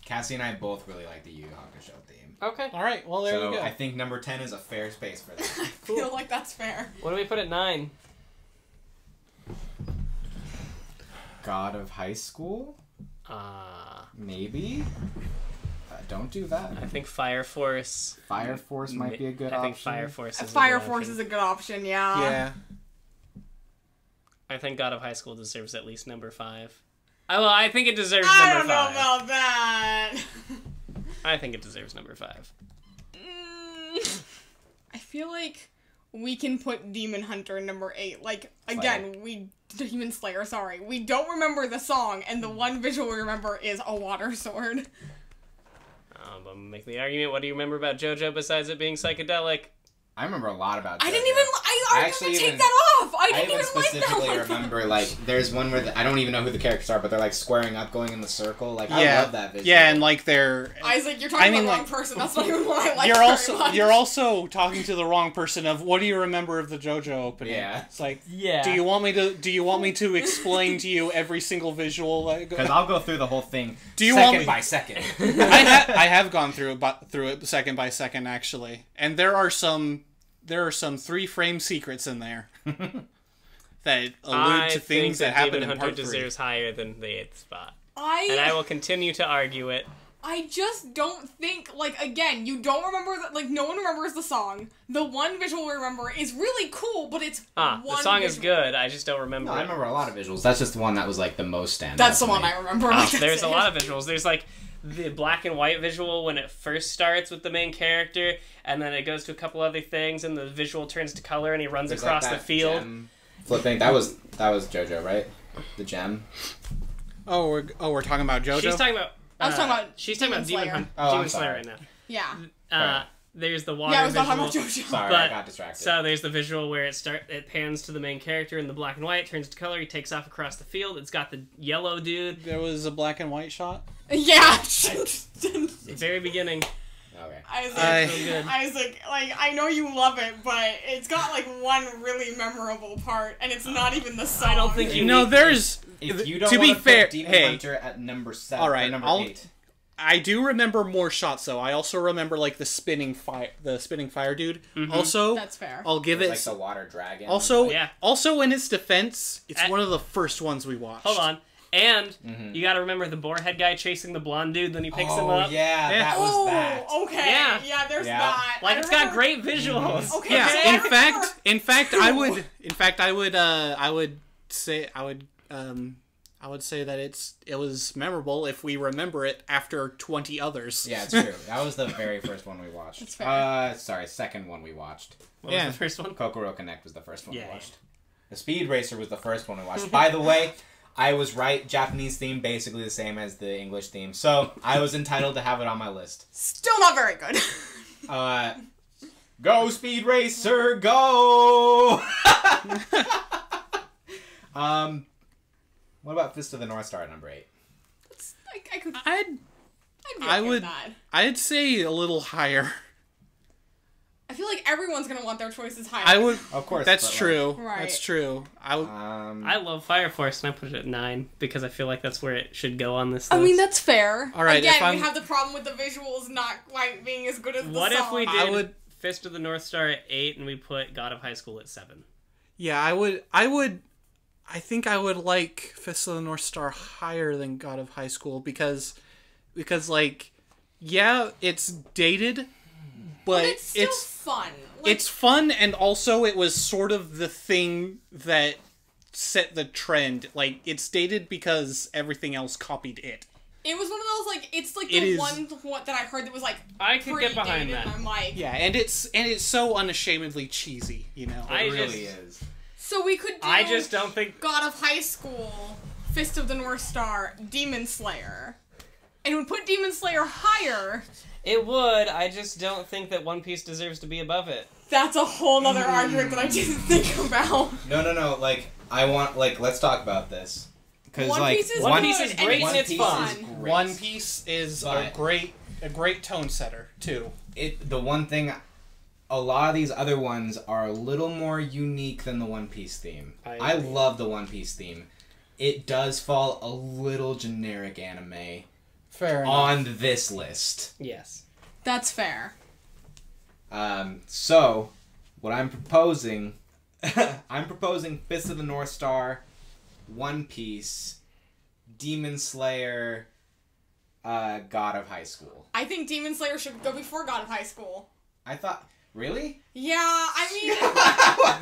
Cassie and I both really like the Yu Yu Hakusho theme. Okay. All right, well there So you go. I think number 10 is a fair space for that. I feel like that's fair. What do we put at 9? God of High School? Maybe? Don't do that. I think Fire Force. Fire Force might be a good I think option. Fire Force is Fire a good Force option. is a good option, yeah. Yeah. I think God of High School deserves at least number 5. Well, I think it deserves I number don't know 5. about that. I think it deserves number 5. I feel like we can put Demon Hunter in number 8. Like, again, Demon Slayer, sorry. We don't remember the song, and the one visual we remember is a water sword. But make the argument. What do you remember about JoJo besides it being psychedelic? I remember a lot about JoJo. I didn't even. I actually was gonna even- take that off. I I didn't even even like that specifically one. remember, like, there's one where I don't even know who the characters are, but they're, like, squaring up, going in the circle. Like, I Yeah. love that visual. Yeah, and like they're Isaac, you're talking I mean, about the wrong like, person. That's not even what I like. you're also talking to the wrong person of what do you remember of the JoJo opening? Yeah. It's like Yeah. do you want me to explain to you every single visual? Because I'll go through the whole thing Do you second want me- by second. I have gone through it second by second actually, and there are some 3-frame secrets in there that allude to things that happen Demon in Hunter part 3. deserves higher than the 8th spot. And I will continue to argue it. I just don't think, like, again, you don't remember, no one remembers the song. The one visual we remember is really cool, but it's one The song is visual. good, I just don't remember No, I it. remember a lot of visuals. That's just the one that was, like, the most standout. That's the to one me. I remember. Oh, Like, that's there's a it. lot of visuals. There's like the black and white visual when it first starts with the main character, and then it goes to a couple other things, and the visual turns to color, and he runs There's, across like, the that field. gem flipping. That was JoJo, right? The gem. Oh, we're talking about JoJo. She's talking about. I was talking about She's talking about Demon Demon, Slayer. Oh, I'm Demon Slayer sorry. right now. Yeah. There's the water Yeah, I was not visual. talking about JoJo. Sorry, I But- got distracted. So there's the visual where it pans to the main character in the black and white, turns to color, he takes off across the field. It's got the yellow dude. There was a black and white shot. Yeah. The very beginning. Okay. Isaac, So good. Isaac, like, I know you love it, but it's got, like, one really memorable part, and it's not even the song. I don't think you No, need- there's If you don't to be wanna put fair. Demon Hey, Hunter at number 7, all right, or number I'll- 8. I do remember more shots though. I also remember like the spinning fire dude. Also, That's fair. I'll give It's it. like the water dragon. Also, Yeah. also in its defense, it's At- one of the first ones we watched. Hold on. And you gotta remember the boarhead guy chasing the blonde dude, then he picks him up. yeah, Yeah. that was that. Okay. Yeah. Yeah, there's Yeah. that. Like, I it's got remember- great visuals. Okay. Yeah. okay. In fact, I would say that it was memorable if we remember it after 20 others. Yeah, it's true. That was the very first one we watched. That's fair. Sorry, second one we watched. What Yeah. was the first one? Kokoro Connect was the first one Yeah, we watched. The Speed Racer was the first one we watched. By the way, I was right. Japanese theme basically the same as the English theme, so I was entitled to have it on my list. Still not very good. Go Speed Racer, go! What about Fist of the North Star at number 8? I could. I'd I'd be I okay would- with that. I'd say a little higher. I feel like everyone's gonna want their choices higher. I would. Of course. That's but, true. Right. That's true. I would. I love Fire Force, and I put it at 9 because I feel like that's where it should go on this list. I mean, that's fair. All right, Again, if I'm- we have the problem with the visuals not quite being as good as the What song. if we I did would- Fist of the North Star at 8 and we put God of High School at 7? Yeah, I would. I think I would like Fist of the North Star higher than God of High School because like, yeah, it's dated, but it's still fun. Like, it's fun, and also it was sort of the thing that set the trend. Like, it's dated because everything else copied it. it was one of those like it's like It the is- one that I heard that was like I could get behind predated, that. and I'm like, Yeah, and it's so unashamedly cheesy, you know. I It really just- is. so we could do I just don't think... God of High School, Fist of the North Star, Demon Slayer, and would put Demon Slayer higher. It would, I just don't think that One Piece deserves to be above it. That's a whole nother argument that I didn't think about. No. Like, I want, like, let's talk about this. Because, One like, Piece is One good, Piece is and great it's and it's Piece fun. is great. One Piece is a But- great tone setter too. The one thing, a lot of these other ones are a little more unique than the One Piece theme. I agree. love the One Piece theme. It does fall a little generic anime Fair enough. on this list. Yes. That's fair. So, what I'm proposing, I'm proposing Fist of the North Star, One Piece, Demon Slayer, God of High School. I think Demon Slayer should go before God of High School. I thought, really? Yeah, I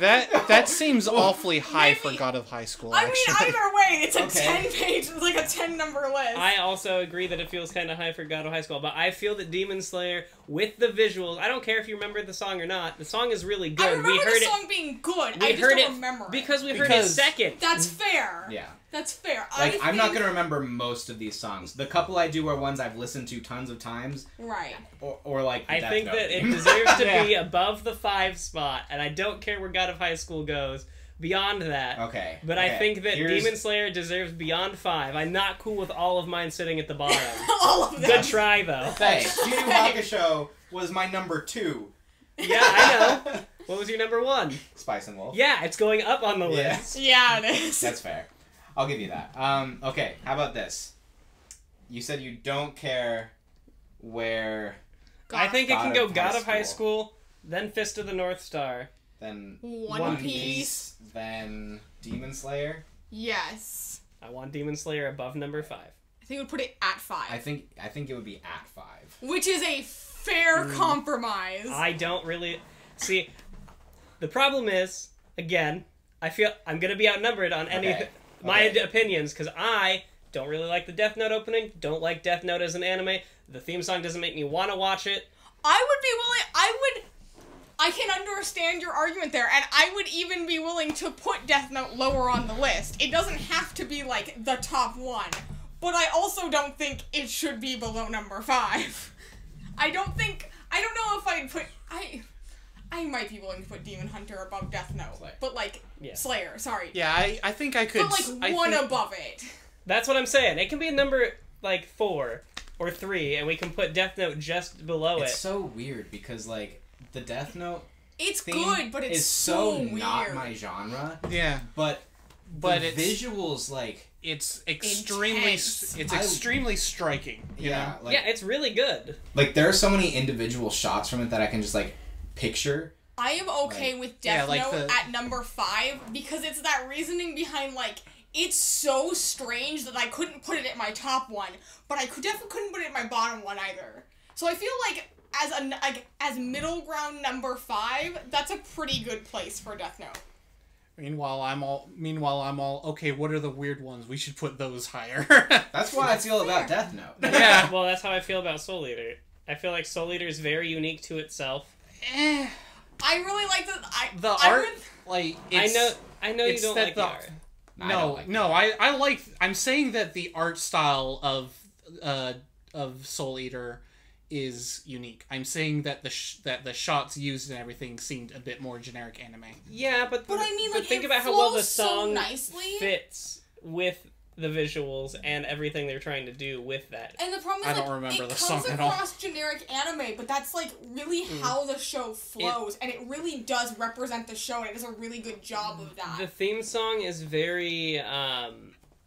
mean, That seems awfully high for Maybe- God of High School. I mean, Actually, either way, it's a Okay. 10-page, it's like a 10-number list. I also agree that it feels kind of high for God of High School, but I feel that Demon Slayer, with the visuals, I don't care if you remember the song or not, the song is really good. I remember we heard the song being good. we I just heard don't it remember it. because we heard it Because- second. That's fair. Yeah. That's fair. Like, I'm not think- gonna remember most of these songs. The couple I do are ones I've listened to tons of times, Right. or like. I Death think Note. that it deserves to Yeah. be above the 5 spot, and I don't care where God of High School goes beyond that. Okay. But I okay. think that Here's- Demon Slayer deserves beyond 5. I'm not cool with all of mine sitting at the bottom. All of them. Good try, though. Hey, Yu Yu Hakusho was my number 2. Yeah, I know. What was your number 1? Spice and Wolf. Yeah, it's going up on the Yeah. list. Yeah, it is. That's fair. I'll give you that. Okay, how about this? You said you don't care where, I think it can God go of God High of High School. School, then Fist of the North Star. then One Piece. then Demon Slayer. Yes. I want Demon Slayer above number 5. I think we'd put it at 5. I think it would be at 5. Which is a fair compromise. I don't really... See, the problem is, again, I feel I'm going to be outnumbered on any Okay. my Okay. opinions, because I don't really like the Death Note opening, don't like Death Note as an anime, the theme song doesn't make me want to watch it. I would be willing. I can understand your argument there, and I would even be willing to put Death Note lower on the list. It doesn't have to be like the top 1, but I also don't think it should be below number 5. I don't know if I'd put I might be willing to put Demon Hunter above Death Note, Slayer. but like Yeah. Slayer, sorry. yeah, I think I could. But like one above it. That's what I'm saying. It can be a number, like, 4 or 3, and we can put Death Note just below It's it. so weird because like the Death Note It's theme good, but it's is so weird. not my genre. Yeah, But but the it's visuals like it's extremely Intense. it's I- extremely striking. You know? like Yeah, it's really good. like there are so many individual shots from it that I can just like picture. I am okay with yeah, Death like Note the- at number 5 because it's that reasoning behind like it's so strange that I couldn't put it at my top 1, but I definitely couldn't put it at my bottom 1 either. So I feel like as middle ground number 5, that's a pretty good place for Death Note. Meanwhile, I'm all okay. What are the weird ones? We should put those higher. That's why I feel about Death Note. Yeah. Well, that's how I feel about Soul Eater. I feel like Soul Eater is very unique to itself. I really like The I art, would- like it's, I know you it's don't that like the art. I don't like No, I like. I'm saying that the art style of Soul Eater is unique. I'm saying that the shots used and everything seemed a bit more generic anime. Yeah, but But I mean, like, think it about how well the flows so song nicely. fits with the visuals and everything they're trying to do with that. And the problem is, I don't remember it the comes song at all. across generic anime, but that's, like, really how the show flows, and it really does represent the show, and it does a really good job of that. The theme song is very,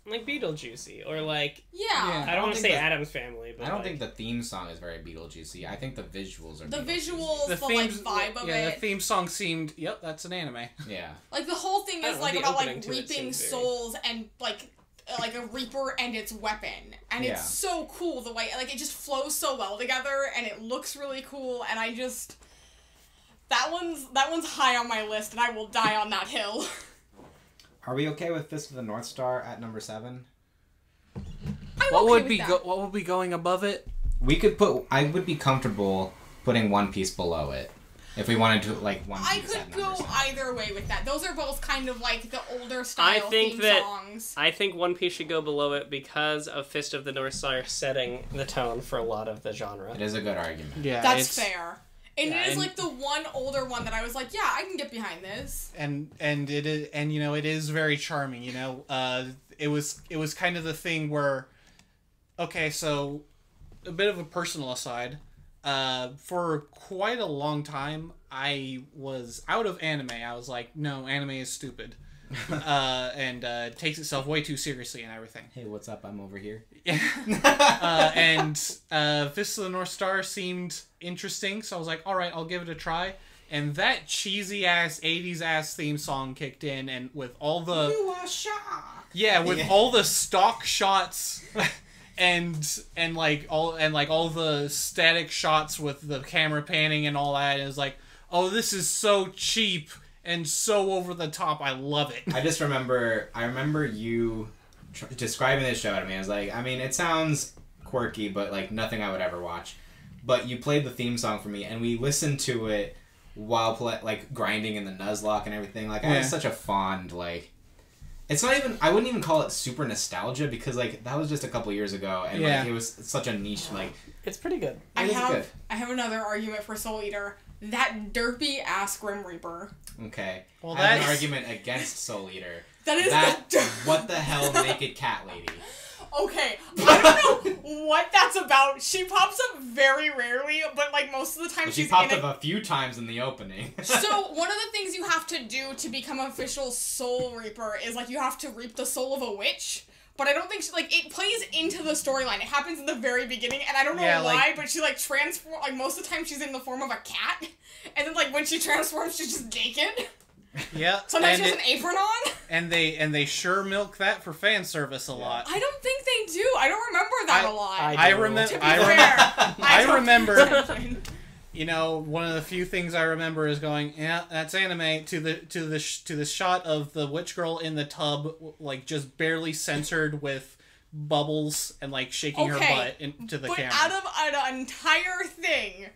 like Beetlejuicy, or like, Yeah. I don't want to think say that- Addams Family, but I don't like, think the theme song is very Beetlejuicy. I think the visuals are The Beetlejuicy. visuals, the themes- like, vibe of yeah, it. the theme song seemed, yep, that's an anime. Yeah. Like, the whole thing I is, don't know, like, the about, opening like, to it reaping seems very- souls and, like a reaper and its weapon. And Yeah. it's so cool the way, like, it just flows so well together, and it looks really cool, and I just... That one's high on my list, and I will die on that hill. Are we okay with Fist of the North Star at number 7? I'm What okay would with be that. what would be going above it? We could put. I would be comfortable putting One Piece below it if we wanted to, like, One I Piece at could number go 7. either way with that. Those are both kind of like the older style think theme that- songs. I think One Piece should go below it because of Fist of the North Star setting the tone for a lot of the genre. It is a good argument. Yeah, That's fair. And yeah, it is and- like the one older one that I was like, yeah, I can get behind this. and it is, and you know, it is very charming. You know, it was kind of the thing where, okay, so a bit of a personal aside. For quite a long time, I was out of anime. I was like, no, anime is stupid, and takes itself way too seriously and everything. Hey, what's up? I'm over here. And Fist of the North Star seemed interesting, so I was like, all right, I'll give it a try. And that cheesy ass 80s ass theme song kicked in, and with all the You are shocked. yeah, with Yeah. all the stock shots and all the static shots with the camera panning and all that, it was like, oh, this is so cheap and so over the top. I love it. I remember you describing this show to me. I was like, I mean, it sounds quirky, but, like, nothing I would ever watch. But you played the theme song for me, and we listened to it while grinding in the Nuzlocke and everything. Like, I Yeah. had such a fond, like... It's not even... I wouldn't even call it super nostalgia, because, like, that was just a couple years ago, and, Yeah. like, it was such a niche, like... It's pretty good. I It is good. have another argument for Soul Eater. That derpy ass Grim Reaper. Okay. Well, I have an that's- argument against Soul Eater. That is That... the what the hell, Naked Cat Lady? Okay, I don't know what that's about. She pops up very rarely, but like most of the time But she she's popped in up a few times in the opening. So one of the things you have to do to become an official Soul Reaper is like you have to reap the soul of a witch. But I don't think she, like, it plays into the storyline. It happens in the very beginning, and I don't know Yeah, why, like- but she like transform. Like most of the time, she's in the form of a cat, and then like when she transforms, she's just naked. Yeah, Sometimes and she has an apron on. and they sure milk that for fan service a lot. I don't think they do. I don't remember that a lot. I do. remember. To be fair, I don't remember. pay attention. You know, one of the few things I remember is going, yeah, that's anime. To the shot of the witch girl in the tub, like just barely censored with bubbles and like shaking her Okay, butt into the But camera. out of an entire thing,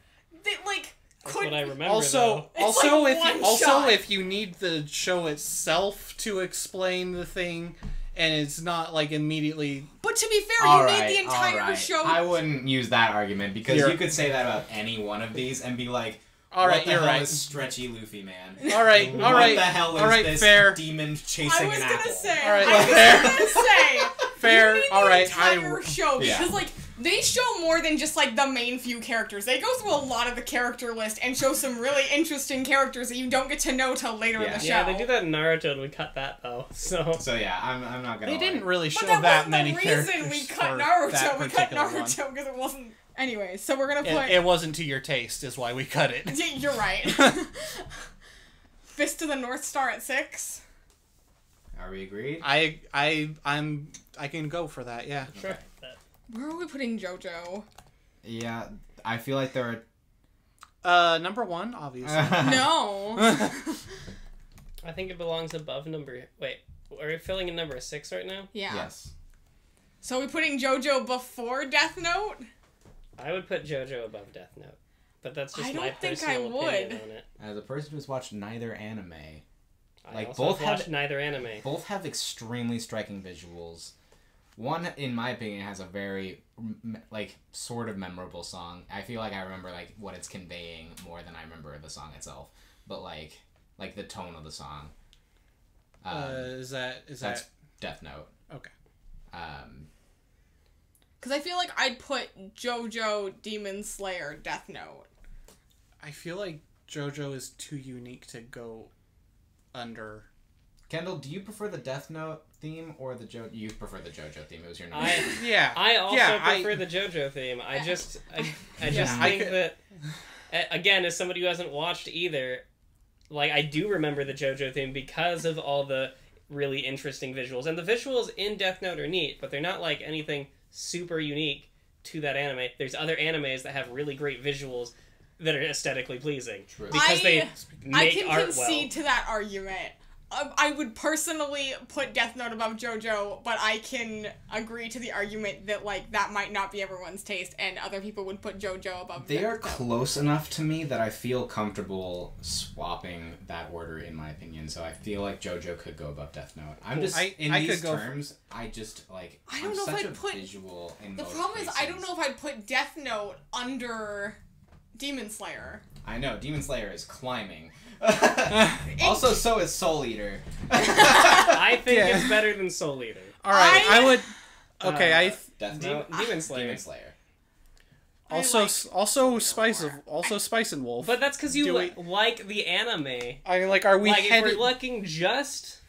that like That's could what I remember. Also, It's also like if one you, also shot. if you need the show itself to explain the thing, and it's not like immediately. But to be fair, All you right, need the entire all right. show. I wouldn't use that argument because You're- you could say that about any one of these and be like, All right, what the you're hell right. is Stretchy Luffy Man? All right, all right, What the hell is all right, this fair, demon I chasing was an gonna apple? say. All right, I was fair. gonna say. fair. You need All the right, entire show Yeah. because like they show more than just like the main few characters. They go through a lot of the character list and show some really interesting characters that you don't get to know till later in Yeah. the show. Yeah, they do that in Naruto, and we cut that though. So So yeah, I'm not gonna. They didn't lie. really But show that that wasn't many the reason characters we cut for Naruto. that We cut particular one. Naruto because it wasn't. Anyway, so we're gonna put. It wasn't to your taste, is why we cut it. Yeah, you're right. Fist of the North Star at 6. Are we agreed? I can go for that. Yeah. sure. Okay. Where are we putting JoJo? Yeah, I feel like there Number 1, obviously. are. No. I think it belongs above number. Wait, are we filling in number 6 right now? Yeah. Yes. So are we putting JoJo before Death Note? I would put JoJo above Death Note, but that's just I my don't think personal I would. opinion on it. As a person who's watched neither anime, I Like, also both have have- watched neither anime. both have extremely striking visuals. One, in my opinion, has a very sort of memorable song. I feel like I remember like what it's conveying more than I remember the song itself. But like the tone of the song. Is that That's Death Note. okay? Because I feel like I'd put JoJo, Demon Slayer, Death Note. I feel like JoJo is too unique to go under. Kendall, do you prefer the Death Note theme or the You prefer the JoJo theme? It was your name. I also prefer the JoJo theme. I just think that, again, as somebody who hasn't watched either, like, I do remember the JoJo theme because of all the really interesting visuals. And the visuals in Death Note are neat, but they're not, like, anything super unique to that anime. There's other animes that have really great visuals that are aesthetically pleasing. True. Because they make I can art concede well. to that argument. I would personally put Death Note above JoJo, but I can agree to the argument that, like, that might not be everyone's taste, and other people would put JoJo above They Death are Note. close enough to me that I feel comfortable swapping that order, in my opinion. So I feel like JoJo could go above Death Note. I'm just in these terms. I just like. I don't I'm know if such I'd a put visual. In The most problem is, I cases. don't know if I'd put Death Note under Demon Slayer. I know Demon Slayer is climbing. Also, so is Soul Eater. I think it's better than Soul Eater. All right, I would. Okay, Death Note, Demon Slayer. Demon Slayer. also Spice and Wolf. But that's because you like the anime. I mean, like, are we Like, if headed? we're looking just...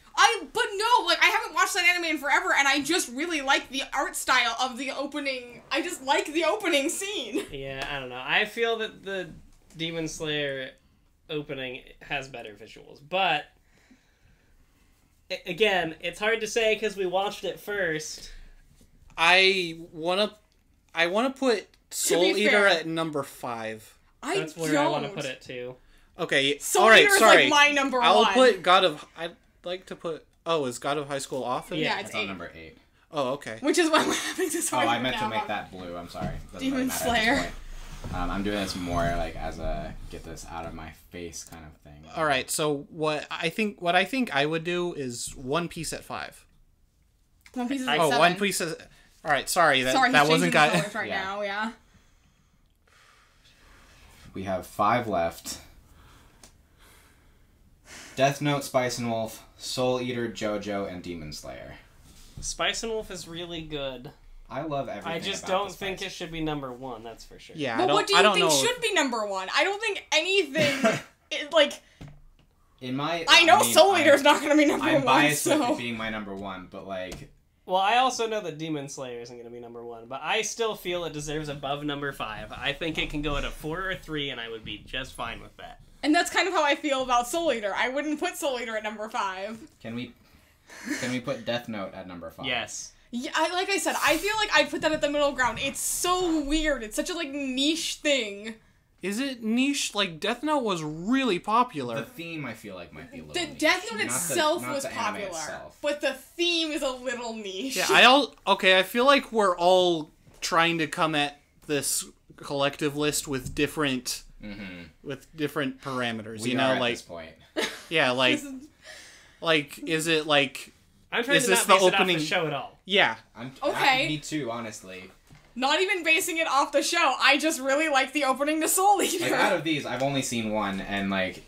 But no, like, I haven't watched that anime in forever, and I just really like the art style of the opening. I just like the opening scene. Yeah, I don't know. I feel that the Demon Slayer opening has better visuals, but again, it's hard to say because we watched it first. I wanna put Soul Eater fair, at number 5. That's where I want to put it too. Okay, Soul all right, Eater is, sorry. like, my number I'll one. put God of. I'd like to put. Oh, is God of High School off? Yeah, That's it's on 8. number 8. Oh, okay. Which is why I'm having this Oh, I argument meant to now make about- that blue. I'm sorry. Doesn't Demon really matter at this Slayer. point. I'm doing this more like as a get this out of my face kind of thing. All right. So what I think I would do is One Piece at 5. One Piece is Oh, at Oh, 7. One Piece is. All right. Sorry, that Sorry, that he's wasn't changing got. colors right Yeah. now, yeah. We have 5 left. Death Note, Spice and Wolf, Soul Eater, JoJo, and Demon Slayer. Spice and Wolf is really good. I love everything. I just about don't the think Spice. it should be number 1, that's for sure. Yeah. But what do you I don't think know. should be number 1? I don't think anything... like, In my, I know mean, Soul Eater's not going to be number I'm 1, biased with so... it being my number 1, but like, Well, I also know that Demon Slayer isn't going to be number 1, but I still feel it deserves above number 5. I think it can go at a 4 or a 3, and I would be just fine with that. And that's kind of how I feel about Soul Eater. I wouldn't put Soul Eater at number 5. can we put Death Note at number 5? Yes. Yeah, like I said, I feel like I'd put that at the middle ground. It's so weird. It's such a, like, niche thing. Is it niche? Like, Death Note was really popular. The theme I feel like might be a little. The niche. Death Note Not itself not was the anime popular, itself. but the theme is a little niche. Yeah, I feel like we're all trying to come at this collective list with different parameters. We you are know, at like this point. yeah, like is it like I'm trying Is to this not the base it opening- off the show at all. yeah? Okay. Me too, honestly. Not even basing it off the show. I just really like the opening to Soul Eater. Like out of these, I've only seen one, and like,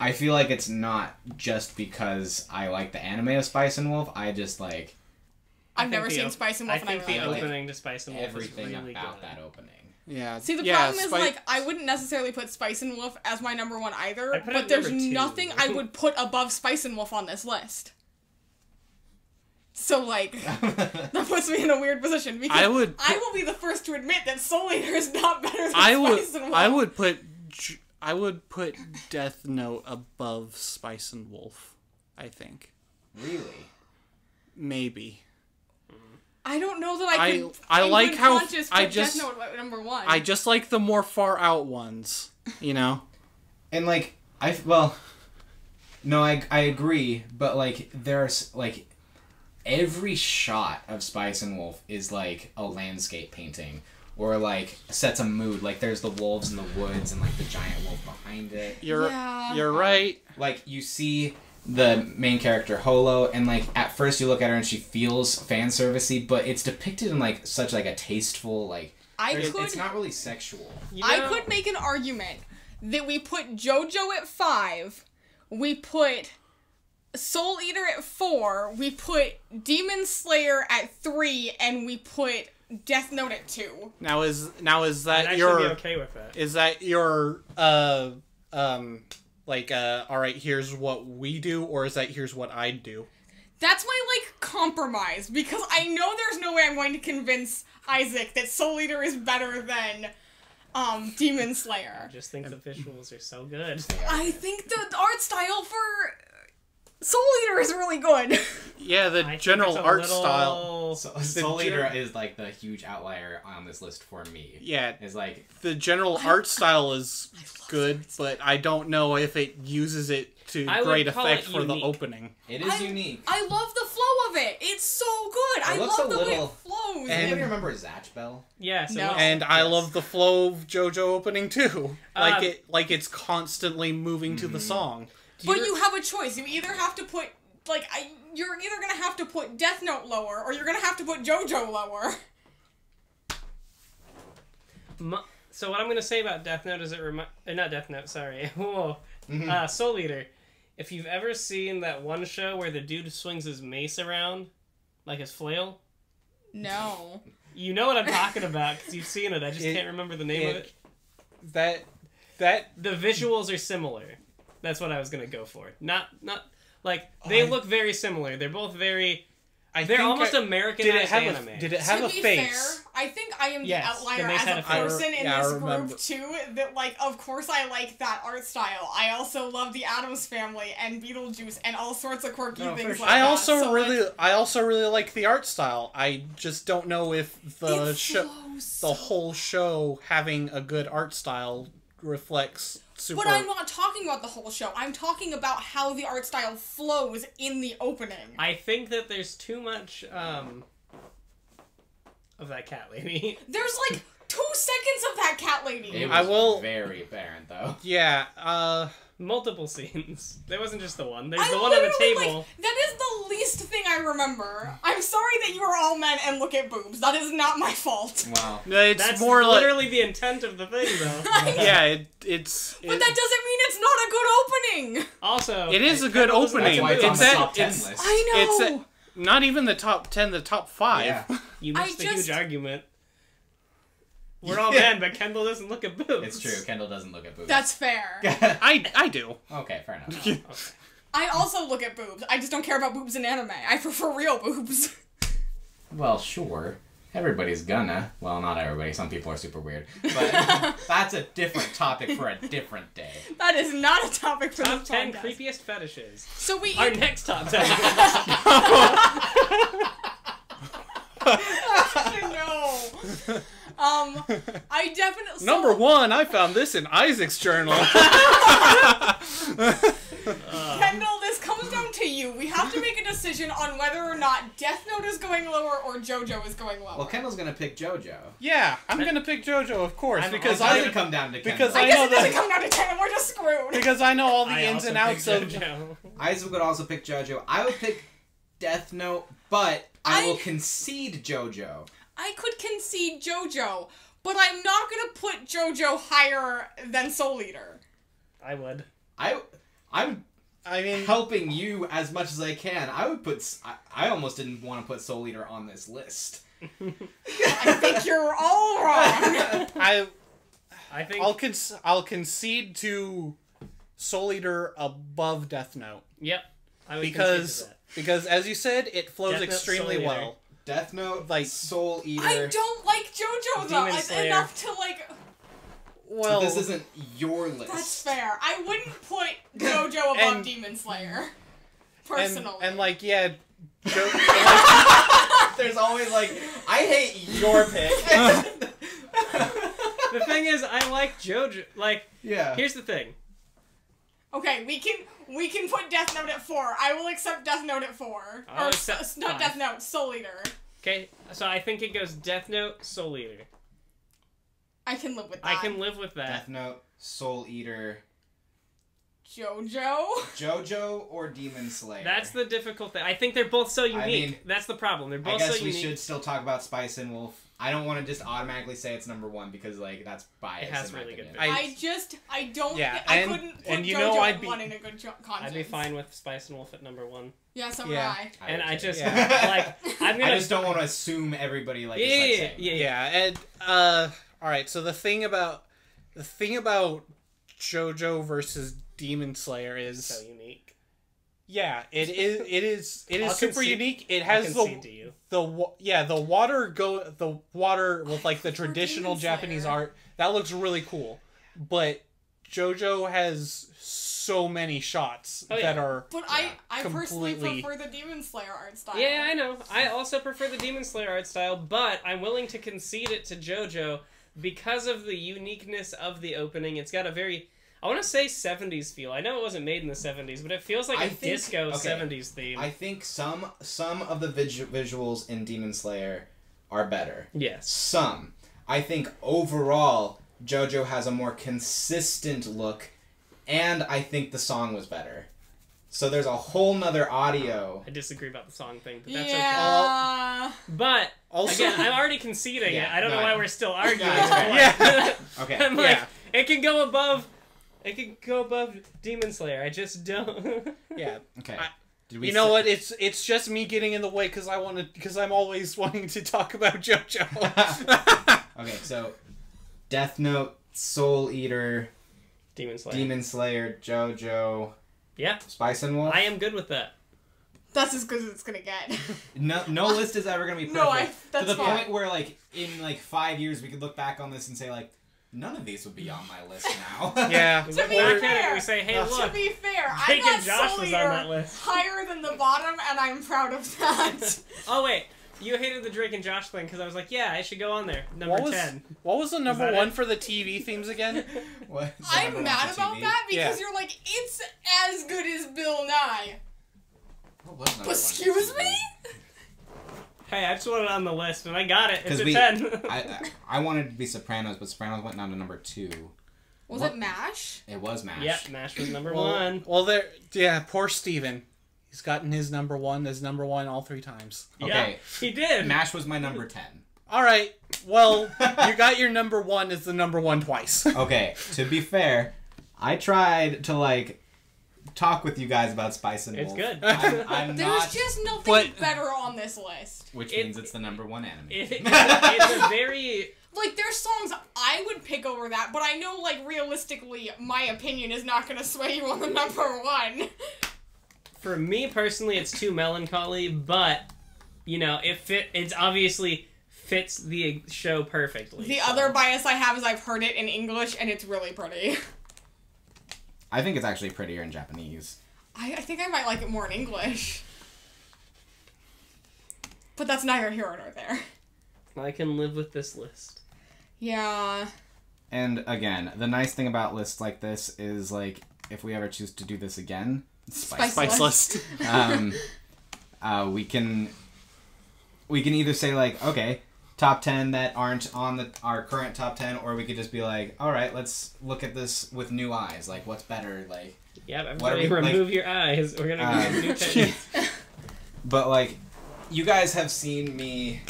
I feel like it's not just because I like the anime of Spice and Wolf. I just like I've never seen op- Spice and Wolf, I think and I the really like it. opening to Spice and Wolf everything is really about good. that opening. Yeah. See, the yeah, problem is, like, I wouldn't necessarily put Spice and Wolf as my number 1 either, I'd put it but at there's number 2. nothing I would put above Spice and Wolf on this list. So, like, that puts me in a weird position, because I would I will be the first to admit that Soul Eater is not better than I Spice and Wolf. I would put Death Note above Spice and Wolf. I think Really? I maybe. don't know that I could. I in like good how conscience I put just- Death Note at number 1. I just like the more far out ones. You know. And like I agree, but like there's like every shot of Spice and Wolf is like a landscape painting or like sets a mood. Like there's the wolves in the woods and like the giant wolf behind it. You're Yeah. you're right. Like you see the main character Holo, and like at first you look at her and she feels fan servicey, but it's depicted in like such like a tasteful like. It's not really sexual. You I know- could make an argument that we put JoJo at 5, we put Soul Eater at 4, we put Demon Slayer at 3, and we put Death Note at 2. Now is I'd that actually your be okay with that. is that your all right, here's what we do, or is that here's what I do? That's my, like, compromise, because I know there's no way I'm going to convince Isaac that Soul Eater is better than, Demon Slayer. I just think the visuals are so good. I think the art style for Soul Eater is really good. Yeah, the I think general it's a art little- style. Soul Eater is like the huge outlier on this list for me. Yeah, It's like the general art style is good, but I don't know if it uses it to I would great call effect it for the unique. opening. it is unique. I love the flow of it. It's so good. I looks love a the way little- it flows. And- Anybody remember Zatch Bell? Yes. No. And I yes. love the flow of JoJo opening too. Like it's constantly moving to the song. But you have a choice. You either have to put, like, you're either gonna have to put Death Note lower, or you're gonna have to put JoJo lower. So what I'm gonna say about Death Note is not Death Note, sorry. Whoa. Soul Eater. If you've ever seen that one show where the dude swings his mace around, like his flail, No. you know what I'm talking about because you've seen it. I just It- can't remember the name of it. That The visuals are similar. That's what I was gonna go for. Not like they look very similar. They're both very. They're think almost I- Americanized anime. Did it have To a be face? fair, I think I am Yes, the outlier the mace as had a a face. person in I this remember. group too. That, like, of course I like that art style. I also love the Addams Family and Beetlejuice and all sorts of quirky No, for things sure. like I that. also So, like, really like the art style. I just don't know if the it show, flows the whole show having a good art style reflects super. But I'm not talking about the whole show. I'm talking about how the art style flows in the opening. I think that there's too much of that cat lady. There's like 2 seconds of that cat lady. It was I will- very apparent though. Yeah. Multiple scenes. There wasn't just the one. There's I the one on the literally, table. like, that is the least thing I remember. I'm sorry that you are all men and look at boobs. That is not my fault. Wow. It's That's more like literally the intent of the thing, though. yeah. But that doesn't mean it's not a good opening. Also, It is a good Kendall doesn't opening. like That's why it's on It's the at- top 10 it's- list. I know. It's not even the top 10, the top 5. Yeah. You I missed a just- huge argument. We're all men, but Kendall doesn't look at boobs. It's true. Kendall doesn't look at boobs. That's fair. I do. Okay, fair enough. Okay. I also look at boobs. I just don't care about boobs in anime. I prefer real boobs. Well, sure. Everybody's gonna. Well, not everybody. Some people are super weird. But that's a different topic for a different day. That is not a topic for Top this 10 podcast. creepiest fetishes. So we Our next top 10. no. I definitely Number 1, I found this in Isaac's journal. Kendall, this comes down to you. We have to make a decision on whether or not Death Note is going lower or JoJo is going lower. Well, Kendall's gonna pick JoJo. Yeah, I'm gonna pick JoJo, of course, because It's gonna I come down to Kendall. because I I guess know it doesn't that come down to 10 and we're just screwed. because I know all the I ins also and outs picked of. JoJo. Isaac would also pick JoJo. I would pick Death Note, but I I- will concede JoJo. I could concede JoJo, but I'm not gonna put JoJo higher than Soul Eater. I would. I'm I mean, helping you as much as I can. I would put. I almost didn't want to put Soul Eater on this list. I think you're all wrong. I think. I'll concede to Soul Eater above Death Note Yep. I would concede to that. because as you said, it flows Death Note, extremely Soul Eater. well. Death Note, Like- Soul Eater. I don't like JoJo though. Demon Slayer. Enough to like. Well, This isn't your list. That's fair. I wouldn't put JoJo above And- Demon Slayer. and, Personally. and like yeah, There's always like, I hate your pick. The thing is, I like JoJo. Like, Yeah. here's the thing. Okay, we can put Death Note at 4. I will accept Death Note at 4. I'll Or accept not 5. Death Note, Soul Eater. Okay, so I think it goes Death Note, Soul Eater. I can live with that. I can live with that. Death Note, Soul Eater, JoJo. JoJo, or Demon Slayer. That's the difficult thing. I think they're both so unique. mean, That's the problem. They're I both guess so we unique. should still talk about Spice and Wolf I don't want to just automatically say it's number 1 because like that's bias. It has in my really good opinion. I don't. Yeah, I couldn't put and you JoJo know at I'd be- 1 in a good conscience. I'd be fine with Spice and Wolf at number 1. Yeah, so Yeah. would I. And would I too. just Yeah. like I'm gonna. I just don't want to assume everybody like. is, like, Yeah, saying that. Yeah, and all right. So the thing about JoJo versus Demon Slayer is so unique. yeah, it is I'll super concede- unique. It I'll has concede to you. the water with like the traditional Demon Japanese Slayer. art that looks really cool, but JoJo has so many shots Oh, yeah. that are But I personally completely- prefer the Demon Slayer art style. Yeah, I know. I also prefer the Demon Slayer art style, but I'm willing to concede it to JoJo because of the uniqueness of the opening. It's got a very, I want to say 70s feel. I know it wasn't made in the 70s, but it feels like I a think- disco okay. 70s theme. I think some of the visuals in Demon Slayer are better. Yes. Some. I think overall JoJo has a more consistent look, and I think the song was better. So there's a whole nother audio. I disagree about the song thing, but that's okay. Yeah. But, Also- again, I'm already conceding Yeah, it. I don't no, know I why know. we're still arguing. Yeah, yeah. Okay. I'm like, Yeah. it can go above Demon Slayer. I just don't. yeah. Okay. I- Did we You know say- what? It's just me getting in the way because I'm always wanting to talk about JoJo. Okay, so Death Note, Soul Eater, Demon Slayer. Demon Slayer, JoJo, Yeah, Spice and Wolf. I am good with that. That's as good as it's gonna get. No list is ever gonna be perfect. No, to that's the fine. point where like in like 5 years we could look back on this and say like none of these would be on my list now. yeah. To be Why fair- can't we say, hey, to To look, be fair, I Drake got and Josh Soul was on Eater that list. higher than the bottom, and I'm proud of that. Oh wait, you hated the Drake and Josh thing because I was like, yeah, I should go on there. Number What was 10. what was the number that one it? for the TV themes again? What? The number I'm one mad for about TV? that because Yeah. you're like, it's as good as Bill Nye. What was number one for Excuse TV? me? Hey, I just wanted it on the list and I got it. It's 'Cause a we- 10. I wanted it to be Sopranos, but Sopranos went down to number 2. Was What? it MASH? It was MASH. Yep, MASH was number Well, 1. well, there. Yeah, poor Steven. He's gotten his number one all 3 times. Yeah, Okay. he did. MASH was my number 10. All right. Well, you got your number one as the number one twice. Okay, to be fair, I tried to like talk with you guys about Spice and It's Wolf. good. I'm There's not, just nothing But- better on this list. which It- means it's the number 1 anime. It's a very... Like, there's songs I would pick over that, but I know, like, realistically, my opinion is not gonna sway you on the number 1. For me personally, it's too melancholy, but, you know, it's obviously fits the show perfectly. The so. other bias I have is I've heard it in English, and it's really pretty. I think it's actually prettier in Japanese. I think I might like it more in English. But that's neither here nor there. I can live with this list. Yeah. And again, the nice thing about lists like this is like if we ever choose to do this again, Spice Spice list. we can either say like, okay, top 10 that aren't on our current top 10, or we could just be like, all right, let's look at this with new eyes. Like, what's better? Like, Yep, What are everybody we- remove your eyes. We're gonna go new techniques. but like, you guys have seen me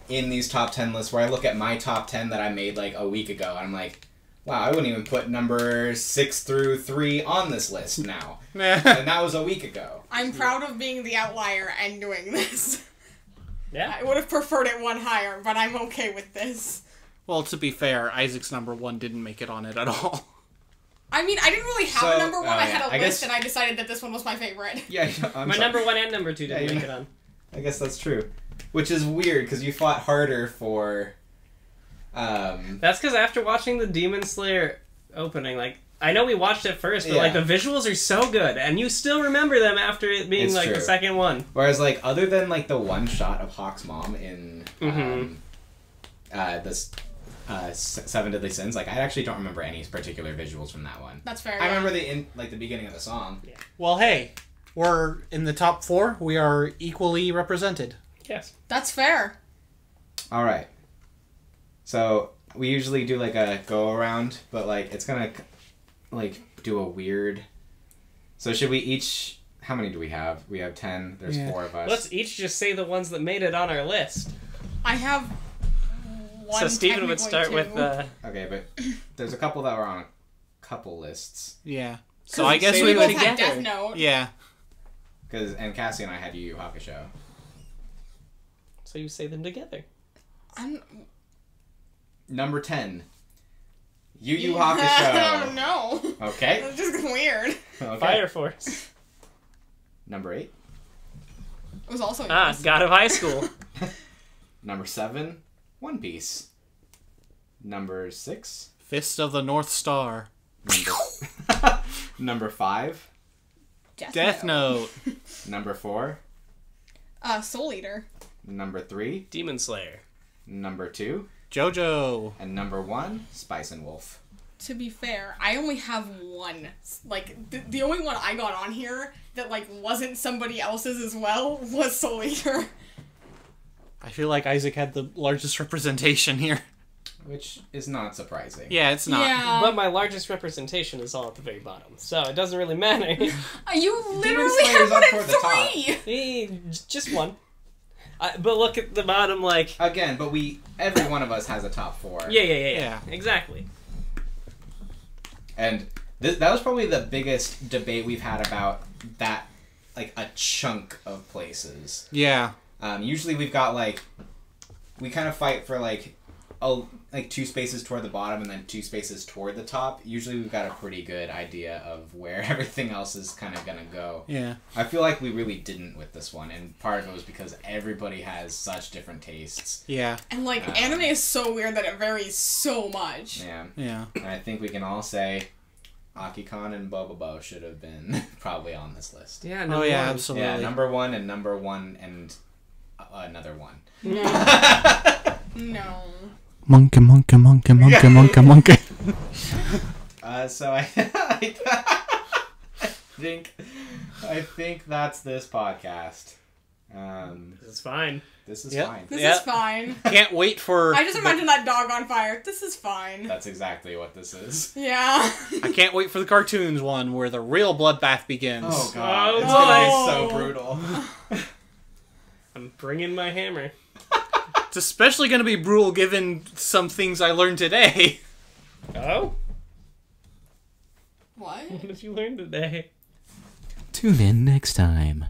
in these top 10 lists where I look at my top 10 that I made like a week ago, and I'm like, wow, I wouldn't even put number 6 through 3 on this list now. And that was a week ago. I'm proud of being the outlier and doing this. Yeah. I would have preferred it one higher, but I'm okay with this. Well, to be fair, Isaac's number one didn't make it on it at all. I mean, I didn't really have So- a number 1. oh, I yeah. had a I list, guess- and I decided that this one was my favorite. Yeah, My number 1 and number 2 didn't Yeah, make you- it on. I guess that's true. Which is weird, because you fought harder for... That's because after watching the Demon Slayer opening, like, I know we watched it first, but, Yeah. like, the visuals are so good, and you still remember them after it being, It's like, the true. second one. Whereas, like, other than, like, the one shot of Hawk's mom in this Seven Deadly Sins, like, I actually don't remember any particular visuals from that one. That's fair. I yeah. remember the beginning of the song. Well, hey, we're in the top 4. We are equally represented. Yes. That's fair. All right. So we usually do like a go around, but like it's gonna like do a weird. So should we each? How many do we have? We have 10. There's Yeah. 4 of us. Let's each just say the ones that made it on our list. I have one. So Steven would technically start with two. Okay, but there's a couple that were on a couple lists. Yeah. So 'Cause I guess say we we them would. both had together. Death Note. Yeah. And Cassie and I had Yu Yu Hakusho. So you say them together. I'm, Number 10. Yu Yu I Hakusho. don't know. Okay. It's just weird. Okay. Fire Force. Number 8. It was also God of High School. Number 7. One Piece. Number 6. Fist of the North Star. Number 5. Death Note. Number 4. Soul Eater. Number 3. Demon Slayer. Number 2. JoJo. And number 1. Spice and Wolf. To be fair, I only have one. Like, the only one I got on here that, like, wasn't somebody else's as well was Soul Eater. I feel like Isaac had the largest representation here. Which is not surprising. Yeah, it's not. Yeah. But my largest representation is all at the very bottom, so it doesn't really matter. You literally Slayer's have one up in toward the top. 3! Just one. But look at the bottom, like... Again, but every one of us has a top 4. Yeah. Exactly. And that was probably the biggest debate we've had about that, like, a chunk of places. Yeah. Usually we've got, like, we kind of fight for, like, 2 spaces toward the bottom and then 2 spaces toward the top. Usually we've got a pretty good idea of where everything else is kind of gonna go. Yeah. I feel like we really didn't with this one, and part of it was because everybody has such different tastes. Yeah. And, like, anime is so weird that it varies so much. Yeah. Yeah. And I think we can all say Akikon and Bobobo should have been probably on this list. Yeah, Oh yeah, absolutely. Yeah, number 1 and number 1 and another 1. No. Monkey. So I think that's this podcast. This is fine. This is Yep. fine. This Yep. is fine. Can't wait for. I just imagine that dog on fire. This is fine. That's exactly what this is. Yeah. I can't wait for the cartoons one where the real bloodbath begins. Oh god, Oh, it's gonna be no. so brutal. I'm bringing my hammer. It's especially going to be brutal given some things I learned today. Oh? What? What did you learn today? Tune in next time.